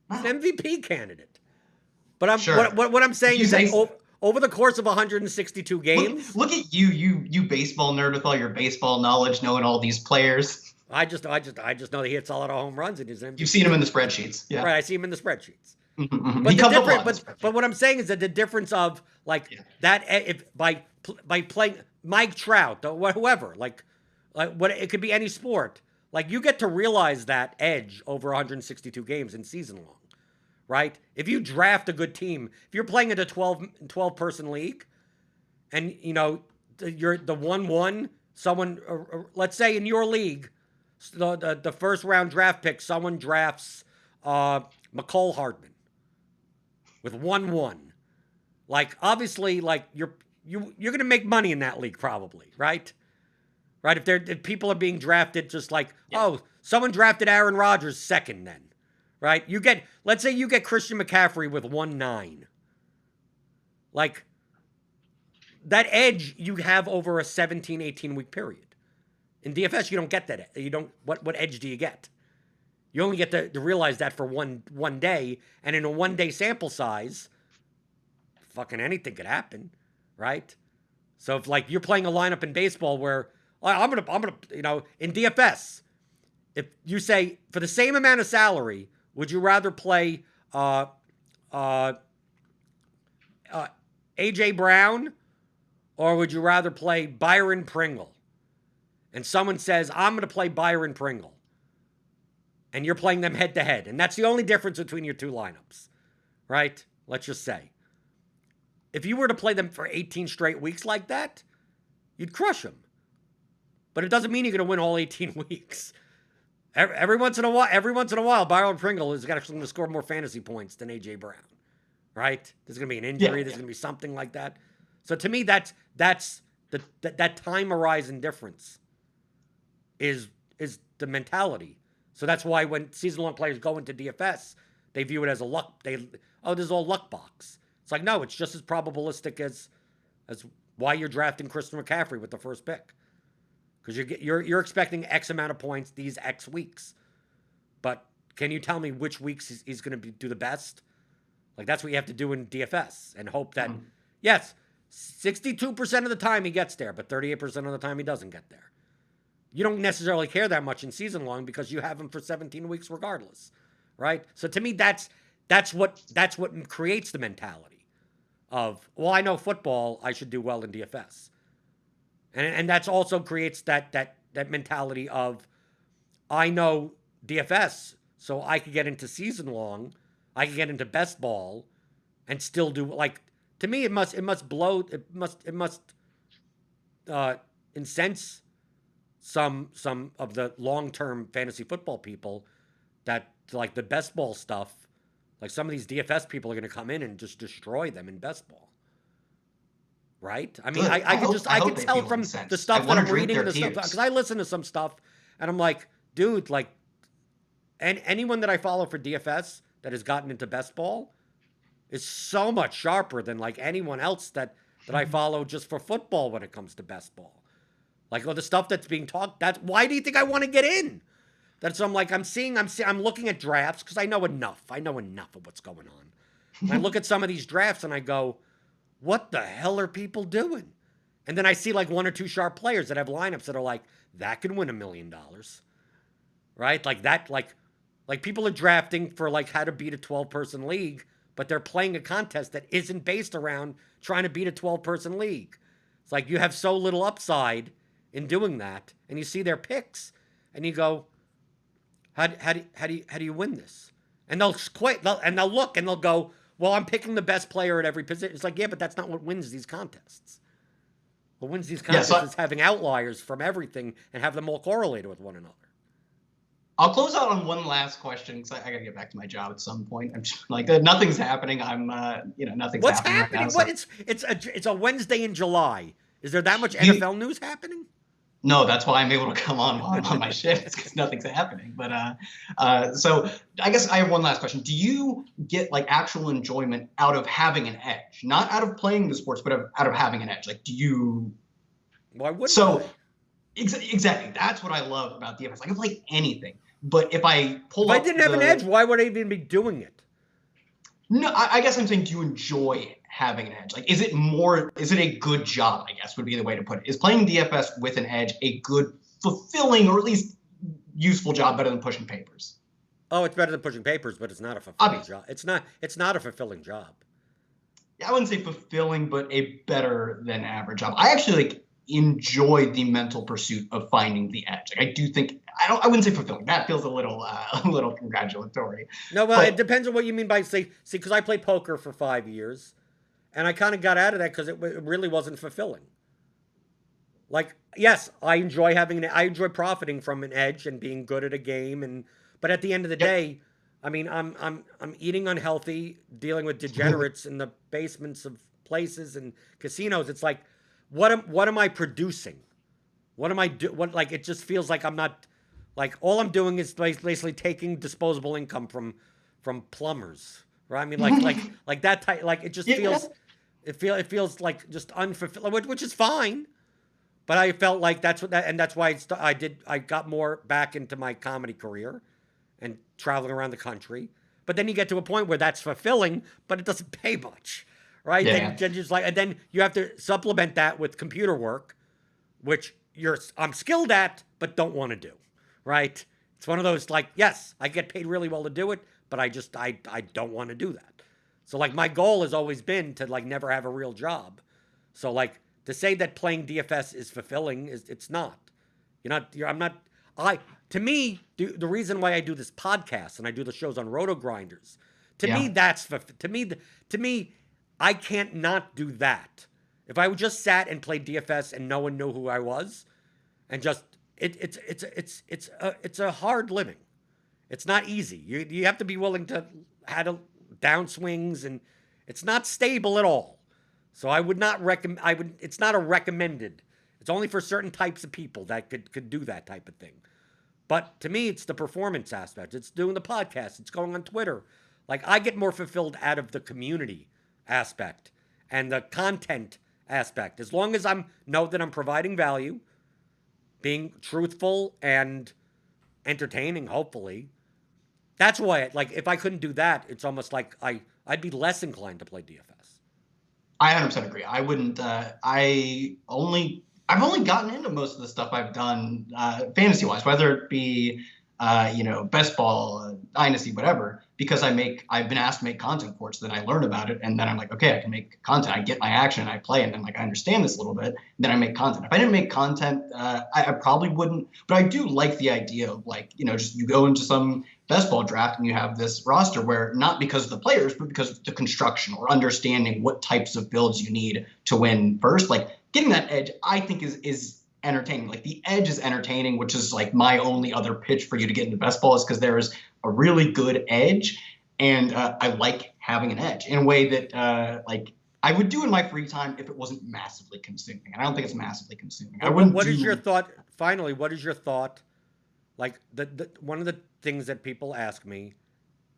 He's an MVP candidate. But what I'm saying is that over the course of 162 games, look at you baseball nerd with all your baseball knowledge, knowing all these players. I just know that he hits a lot of home runs in his MVP. You've seen him in the spreadsheets. Yeah. Right, I see him in the spreadsheets. But what I'm saying is that the difference of that if by playing Mike Trout or whoever, like what it could be any sport, like you get to realize that edge over 162 games in season long, right? If you draft a good team, if you're playing in a 12 person league, and you're the 1-1, someone let's say in your league, the first round draft pick, someone drafts McCole Hardman with 1-1. Like, obviously, like you're gonna make money in that league probably, right? Right? If people are being drafted just like, oh, someone drafted Aaron Rodgers second then. Right? Let's say you get Christian McCaffrey with 1-9. Like, that edge you have over a 17, 18 week period. In DFS, you don't get that. What edge do you get? You only get to realize that for one day, and in a 1-day sample size, fucking anything could happen, right? So if like you're playing a lineup in baseball where I'm gonna in DFS, if you say for the same amount of salary, would you rather play AJ Brown or would you rather play Byron Pringle? And someone says, I'm going to play Byron Pringle. And you're playing them head to head. And that's the only difference between your two lineups, right? Let's just say. If you were to play them for 18 straight weeks like that, you'd crush them. But it doesn't mean you're going to win all 18 weeks. Every once in a while, Byron Pringle is going to score more fantasy points than AJ Brown, right? There's going to be an injury. There's going to be something like that. So to me, that's that time horizon difference is the mentality. So that's why when season-long players go into DFS, they view it as a luck. This is all luck box. It's like, no, it's just as probabilistic as why you're drafting Christian McCaffrey with the first pick. Because you're expecting X amount of points these X weeks. But can you tell me which weeks he's going to do the best? Like, that's what you have to do in DFS and hope that, yes, 62% of the time he gets there, but 38% of the time he doesn't get there. You don't necessarily care that much in season long because you have him for 17 weeks regardless, right? So to me, that's what creates the mentality of, well, I know football, I should do well in DFS. And that's also creates that mentality of, I know DFS, so I could get into season long, I could get into best ball, and still do, like, to me, it must incense some of the long-term fantasy football people that, like, the best ball stuff, like some of these DFS people are going to come in and just destroy them in best ball. Right? I mean, I can tell from the stuff that I'm reading, because I listen to some stuff, and I'm like, dude, like, and anyone that I follow for DFS that has gotten into best ball is so much sharper than like anyone else that I follow just for football when it comes to best ball. Like, the stuff that's being talked, why do you think I want to get in? That's, I'm looking at drafts because I know enough of what's going on. And I look at some of these drafts and I go, what the hell are people doing? And then I see like one or two sharp players that have lineups that are like, that could win $1 million. Right? Like that, like people are drafting for like how to beat a 12-person league but they're playing a contest that isn't based around trying to beat a 12-person league. It's like you have so little upside in doing that, and you see their picks, and you go, how do you win this? And they'll quit, and they'll look, and they'll go, well, I'm picking the best player at every position. It's like, yeah, but that's not what wins these contests. What wins these contests is having outliers from everything and have them all correlated with one another. I'll close out on one last question because I got to get back to my job at some point. I'm just like, nothing's happening. Nothing's What's happening. What's happening? Right now, what? It's a Wednesday in July. Is there that much NFL news happening? No, that's why I'm able to come on while I'm on my shift, because nothing's happening. But so I guess I have one last question. Do you get like actual enjoyment out of having an edge? Not out of playing the sports, but out of having an edge. Like, do you? Why wouldn't so, I? Exactly. That's what I love about DFS. I can play anything. But if I if I didn't have an edge, why would I even be doing it? No, I guess I'm saying, do you enjoy having an edge? Like, is it a good job, I guess, would be the way to put it. Is playing DFS with an edge a good, fulfilling, or at least useful job, better than pushing papers? Oh, it's better than pushing papers, but it's not a fulfilling job. It's not a fulfilling job. Yeah, I wouldn't say fulfilling, but a better than average job. I actually enjoy the mental pursuit of finding the edge. Like, I do think I wouldn't say fulfilling. That feels a little congratulatory. No, but it depends on what you mean by see, because I played poker for 5 years, and I kind of got out of that because it really wasn't fulfilling. Like, yes, I enjoy profiting from an edge and being good at a game, but at the end of the day, I mean, I'm eating unhealthy, dealing with degenerates in the basements of places and casinos. It's like, what am I producing? What am I like? It just feels like I'm not. Like, all I'm doing is basically taking disposable income from plumbers, right? I mean, like that type. Like, it just feels, it feels like just unfulfilling, which is fine. But I felt like that's why I got more back into my comedy career and traveling around the country. But then you get to a point where that's fulfilling, but it doesn't pay much, right? Yeah. Then you have to supplement that with computer work, which I'm skilled at, but don't want to do. Right? It's one of those, like, yes, I get paid really well to do it, but I don't want to do that. So, like, my goal has always been to, like, never have a real job. So, like, to say that playing DFS is fulfilling, it's not. To me, the reason why I do this podcast and I do the shows on Roto Grinders, to me, I can't not do that. If I just sat and played DFS and no one knew who I was, and just it's a hard living. It's not easy. You have to be willing to handle downswings, and it's not stable at all. So I would not recommend. It's not a recommended. It's only for certain types of people that could do that type of thing. But to me, it's the performance aspect. It's doing the podcast. It's going on Twitter. Like, I get more fulfilled out of the community aspect and the content aspect. As long as know that I'm providing value, being truthful and entertaining, hopefully. That's why, like, if I couldn't do that, it's almost like I'd be less inclined to play DFS. I 100% agree. I wouldn't. I've only gotten into most of the stuff I've done fantasy-wise, whether it be best ball, dynasty, whatever, because I've been asked to make content for it, so then I learn about it, and then I'm like, okay, I can make content. I get my action, and I play, and then like I understand this a little bit, and then I make content. If I didn't make content, I probably wouldn't. But I do like the idea of, like, just you go into some best ball draft and you have this roster where, not because of the players, but because of the construction or understanding what types of builds you need to win first. Like, getting that edge, I think is entertaining. Like, the edge is entertaining, which is like my only other pitch for you to get into best ball, is because there is a really good edge, and I like having an edge in a way that like I would do in my free time if it wasn't massively consuming. And I don't think it's massively consuming. What is your thought? Finally, what is your thought? Like, one of the things that people ask me,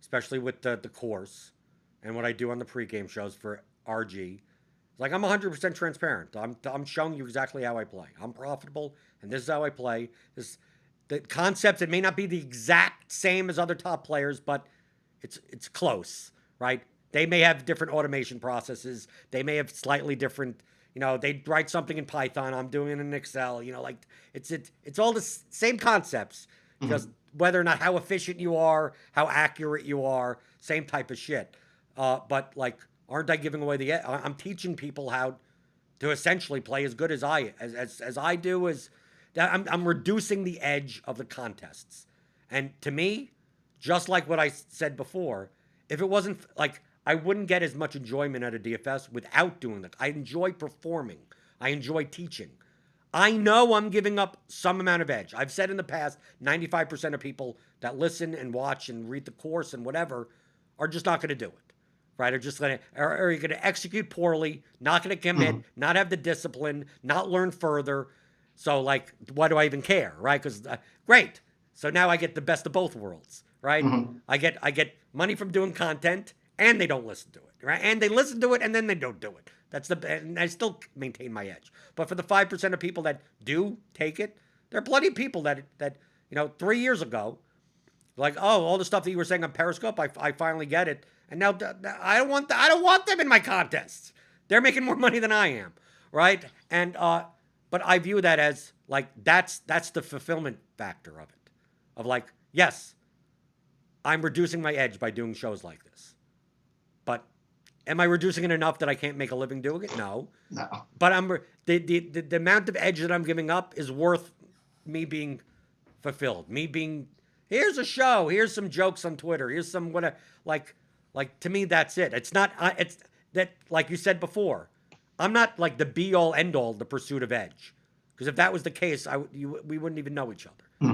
especially with the course and what I do on the pregame shows for RG, like, I'm 100% transparent. I'm showing you exactly how I play. I'm profitable, and this is how I play. The concept, it may not be the exact same as other top players, but it's close, right? They may have different automation processes. They may have slightly different, they write something in Python. I'm doing it in Excel. Like, it's all the same concepts, just whether or not how efficient you are, how accurate you are, same type of shit. But like, aren't I giving away the edge? I'm teaching people how to essentially play as good as I do. I'm reducing the edge of the contests. And to me, just like what I said before, if it wasn't like, I wouldn't get as much enjoyment out of DFS without doing that. I enjoy performing. I enjoy teaching. I know I'm giving up some amount of edge. I've said in the past, 95% of people that listen and watch and read the course and whatever are just not going to do it, right? Are just going to, are you going to execute poorly, not going to commit, not have the discipline, not learn further. So like, why do I even care, right? Because great. So now I get the best of both worlds, right? I get money from doing content, and they don't listen to it, right? And they listen to it, and then they don't do it. And I still maintain my edge. But for the 5% of people that do take it, there are plenty of people that 3 years ago, like, oh, all the stuff that you were saying on Periscope, I finally get it. And now I don't want them in my contests. They're making more money than I am, right? And but I view that as like that's the fulfillment factor of it, of like, yes, I'm reducing my edge by doing shows like this. But am I reducing it enough that I can't make a living doing it? No. But the amount of edge that I'm giving up is worth me being fulfilled. Me being, here's a show, here's some jokes on Twitter, here's some whatever. Like to me, that's it. It's not. It's that, like you said before, I'm not like the be all end all the pursuit of edge. Because if that was the case, we wouldn't even know each other.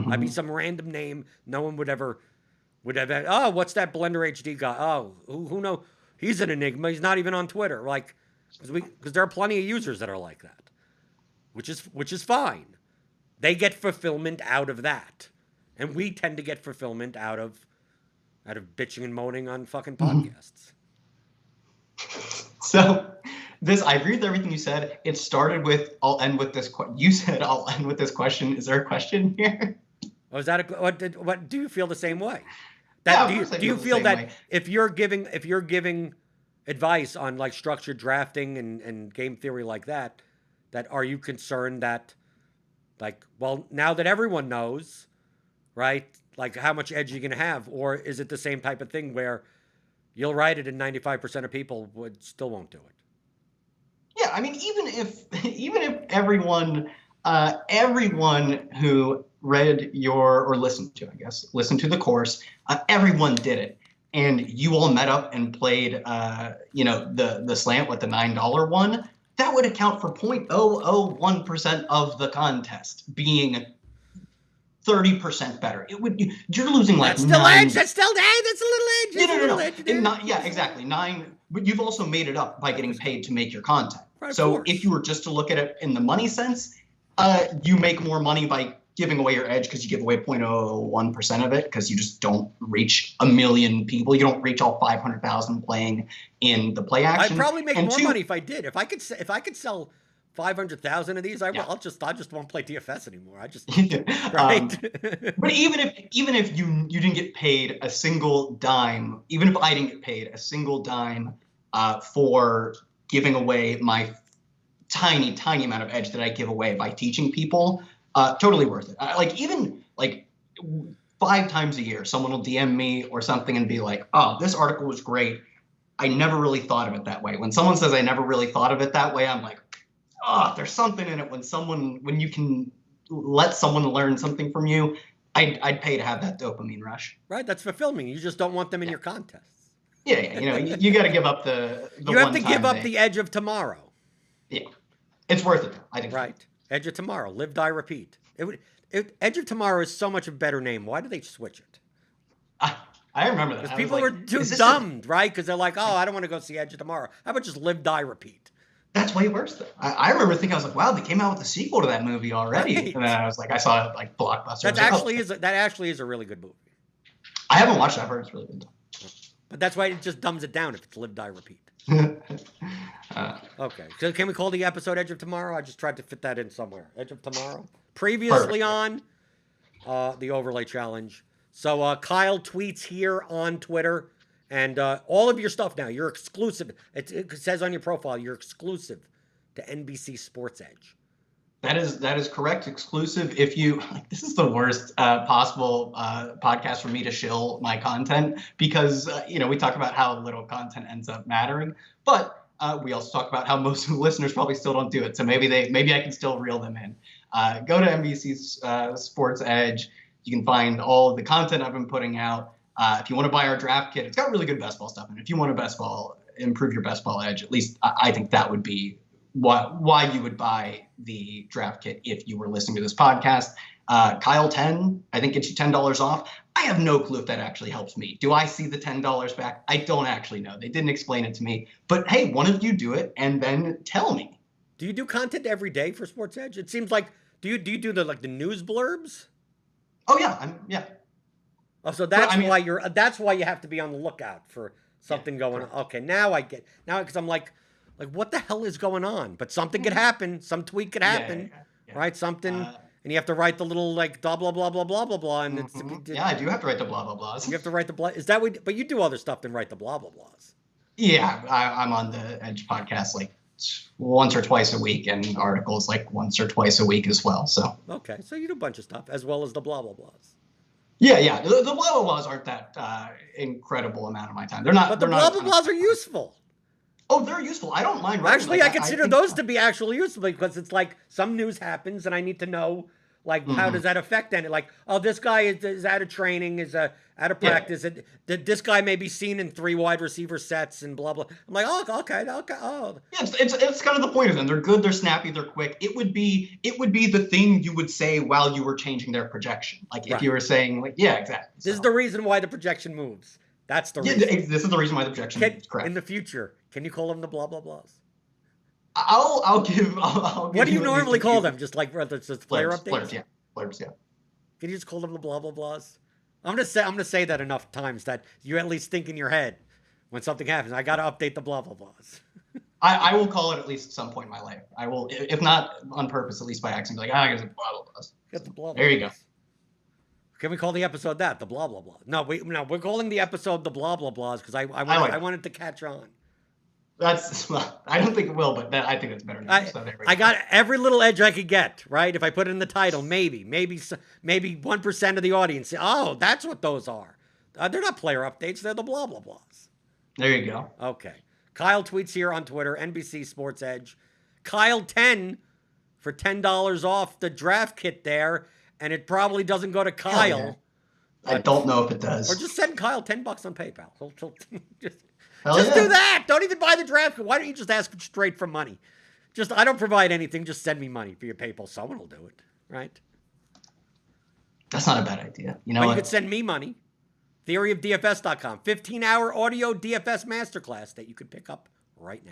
I'd be some random name no one would have. Oh, what's that Blender HD guy? Oh, who knows? He's an enigma. He's not even on Twitter. Like, because there are plenty of users that are like that, which is fine. They get fulfillment out of that, and we tend to get fulfillment out of bitching and moaning on fucking podcasts. So, I agree with everything you said. It started with, I'll end with this. You said I'll end with this question. Is there a question here? Oh, is that what do you feel the same way? Do you feel that if you're giving advice on like structured drafting and game theory like that are you concerned that, like, well, now that everyone knows, right, like how much edge you're going to have, or is it the same type of thing where you'll write it and 95% of people still won't do it? Yeah, I mean, even if everyone who read or listened to the course, everyone did it, and you all met up and played, the slant with the $9 one, that would account for 0.001% of the contest being 30% better. You're losing like that's still 9. Edge. That's a little edge. No. Exactly 9. But you've also made it up by getting paid to make your content. Right, so if you were just to look at it in the money sense, you make more money by giving away your edge because you give away 0.01% of it because you just don't reach 1 million people. You don't reach all 500,000 playing in the play action. I'd probably make more money if I did. If I could sell 500,000 of these, I just won't play DFS anymore. Right. But even if you didn't get paid a single dime, even if I didn't get paid a single dime for giving away my tiny amount of edge that I give away by teaching people, totally worth it. Even 5 times a year, someone will DM me or something and be like, "Oh, this article was great. I never really thought of it that way." When someone says I never really thought of it that way, I'm like, oh, there's something in it when you can let someone learn something from you. I'd pay to have that dopamine rush. Right, that's fulfilling. You just don't want them in your contests. Yeah, you got to give up the you have to give up the edge of tomorrow. Yeah, it's worth it, I think. Right, edge of tomorrow, live, die, repeat. Edge of tomorrow is so much a better name. Why did they switch it? I remember that. Because people were too dumbed, right? Because they're like, oh, I don't want to go see Edge of Tomorrow. How about just live, die, repeat? That's way worse, though. I remember thinking, I was like, wow, they came out with a sequel to that movie already. Right. And then I was like, I saw it like Blockbuster. That actually is a really good movie. I haven't watched it. I've heard it's really good. But that's why it just dumbs it down if it's live, die, repeat. Okay. So can we call the episode Edge of Tomorrow? I just tried to fit that in somewhere. Edge of Tomorrow. Previously on the Overlay Challenge. So Kyle tweets here on Twitter. And all of your stuff now, you're exclusive. It says on your profile, you're exclusive to NBC Sports Edge. That is correct. Exclusive. If you this is the worst possible podcast for me to shill my content because we talk about how little content ends up mattering, but we also talk about how most of the listeners probably still don't do it. So maybe I can still reel them in. Go to NBC's Sports Edge. You can find all of the content I've been putting out. If you want to buy our draft kit, it's got really good best ball stuff. And if you want to improve your best ball edge, at least I think that would be why you would buy the draft kit if you were listening to this podcast. Kyle 10, I think gets you $10 off. I have no clue if that actually helps me. Do I see the $10 back? I don't actually know. They didn't explain it to me. But hey, one of you do it and then tell me. Do you do content every day for Sports Edge? It seems like do you do the news blurbs? Oh yeah, yeah. Oh, so that's why you have to be on the lookout for something going on. Okay, now because I'm like what the hell is going on? But something could happen. Some tweet could happen, right? Something, and you have to write the little blah blah blah blah blah blah blah. And I do have to write the blah blah blahs. You have to write the blah. Is that what? But you do other stuff than write the blah blah blahs. Yeah, I'm on the Edge podcast like once or twice a week, and articles like once or twice a week as well. So okay, so you do a bunch of stuff as well as the blah blah blahs. Yeah. The blah blah blahs aren't that incredible amount of my time. They're not. But the blah blah blahs are useful. Oh, they're useful. I don't mind. Actually, I consider those to be actually useful because it's like some news happens and I need to know how does that affect any? Like, oh, this guy is out of training, is out of practice. This guy may be seen in 3 wide receiver sets and blah blah. I'm like, oh, okay. Oh, yeah, it's kind of the point of them. They're good. They're snappy. They're quick. It would be the thing you would say while you were changing their projection. Like if you were saying exactly. This is the reason why the projection moves. That's the reason. This is the reason why the projection is correct. In the future, can you call them the blah blah blahs? I'll give. What do you normally call them? Just like just player updates. Blurbs. Yeah. Can you just call them the blah blah blahs? I'm gonna say that enough times that you at least think in your head when something happens. I gotta update the blah blah blahs. I will call it at least some point in my life. I will, if not on purpose, at least by accident. Be like, I got the blah blah blahs. Get the blah blah. There you go. Can we call the episode that the blah blah blah? No, we're calling the episode the blah blah blahs because I wanted to catch on. I don't think it will, but I think it's better now. I got every little edge I could get, right? If I put it in the title, maybe 1% of the audience say, oh, that's what those are. They're not player updates. They're the blah, blah, blahs. There you go. Okay. Kyle tweets here on Twitter, NBC Sports Edge. Kyle 10 for $10 off the draft kit there, and it probably doesn't go to Kyle. I don't know if it does. Or just send Kyle $10 on PayPal. Just do that. Don't even buy the draft kit. Why don't you just ask straight for money? I don't provide anything. Just send me money for your PayPal. Someone will do it, right? That's not a bad idea. You could send me money. Theoryofdfs.com. 15-hour audio DFS masterclass that you could pick up right now.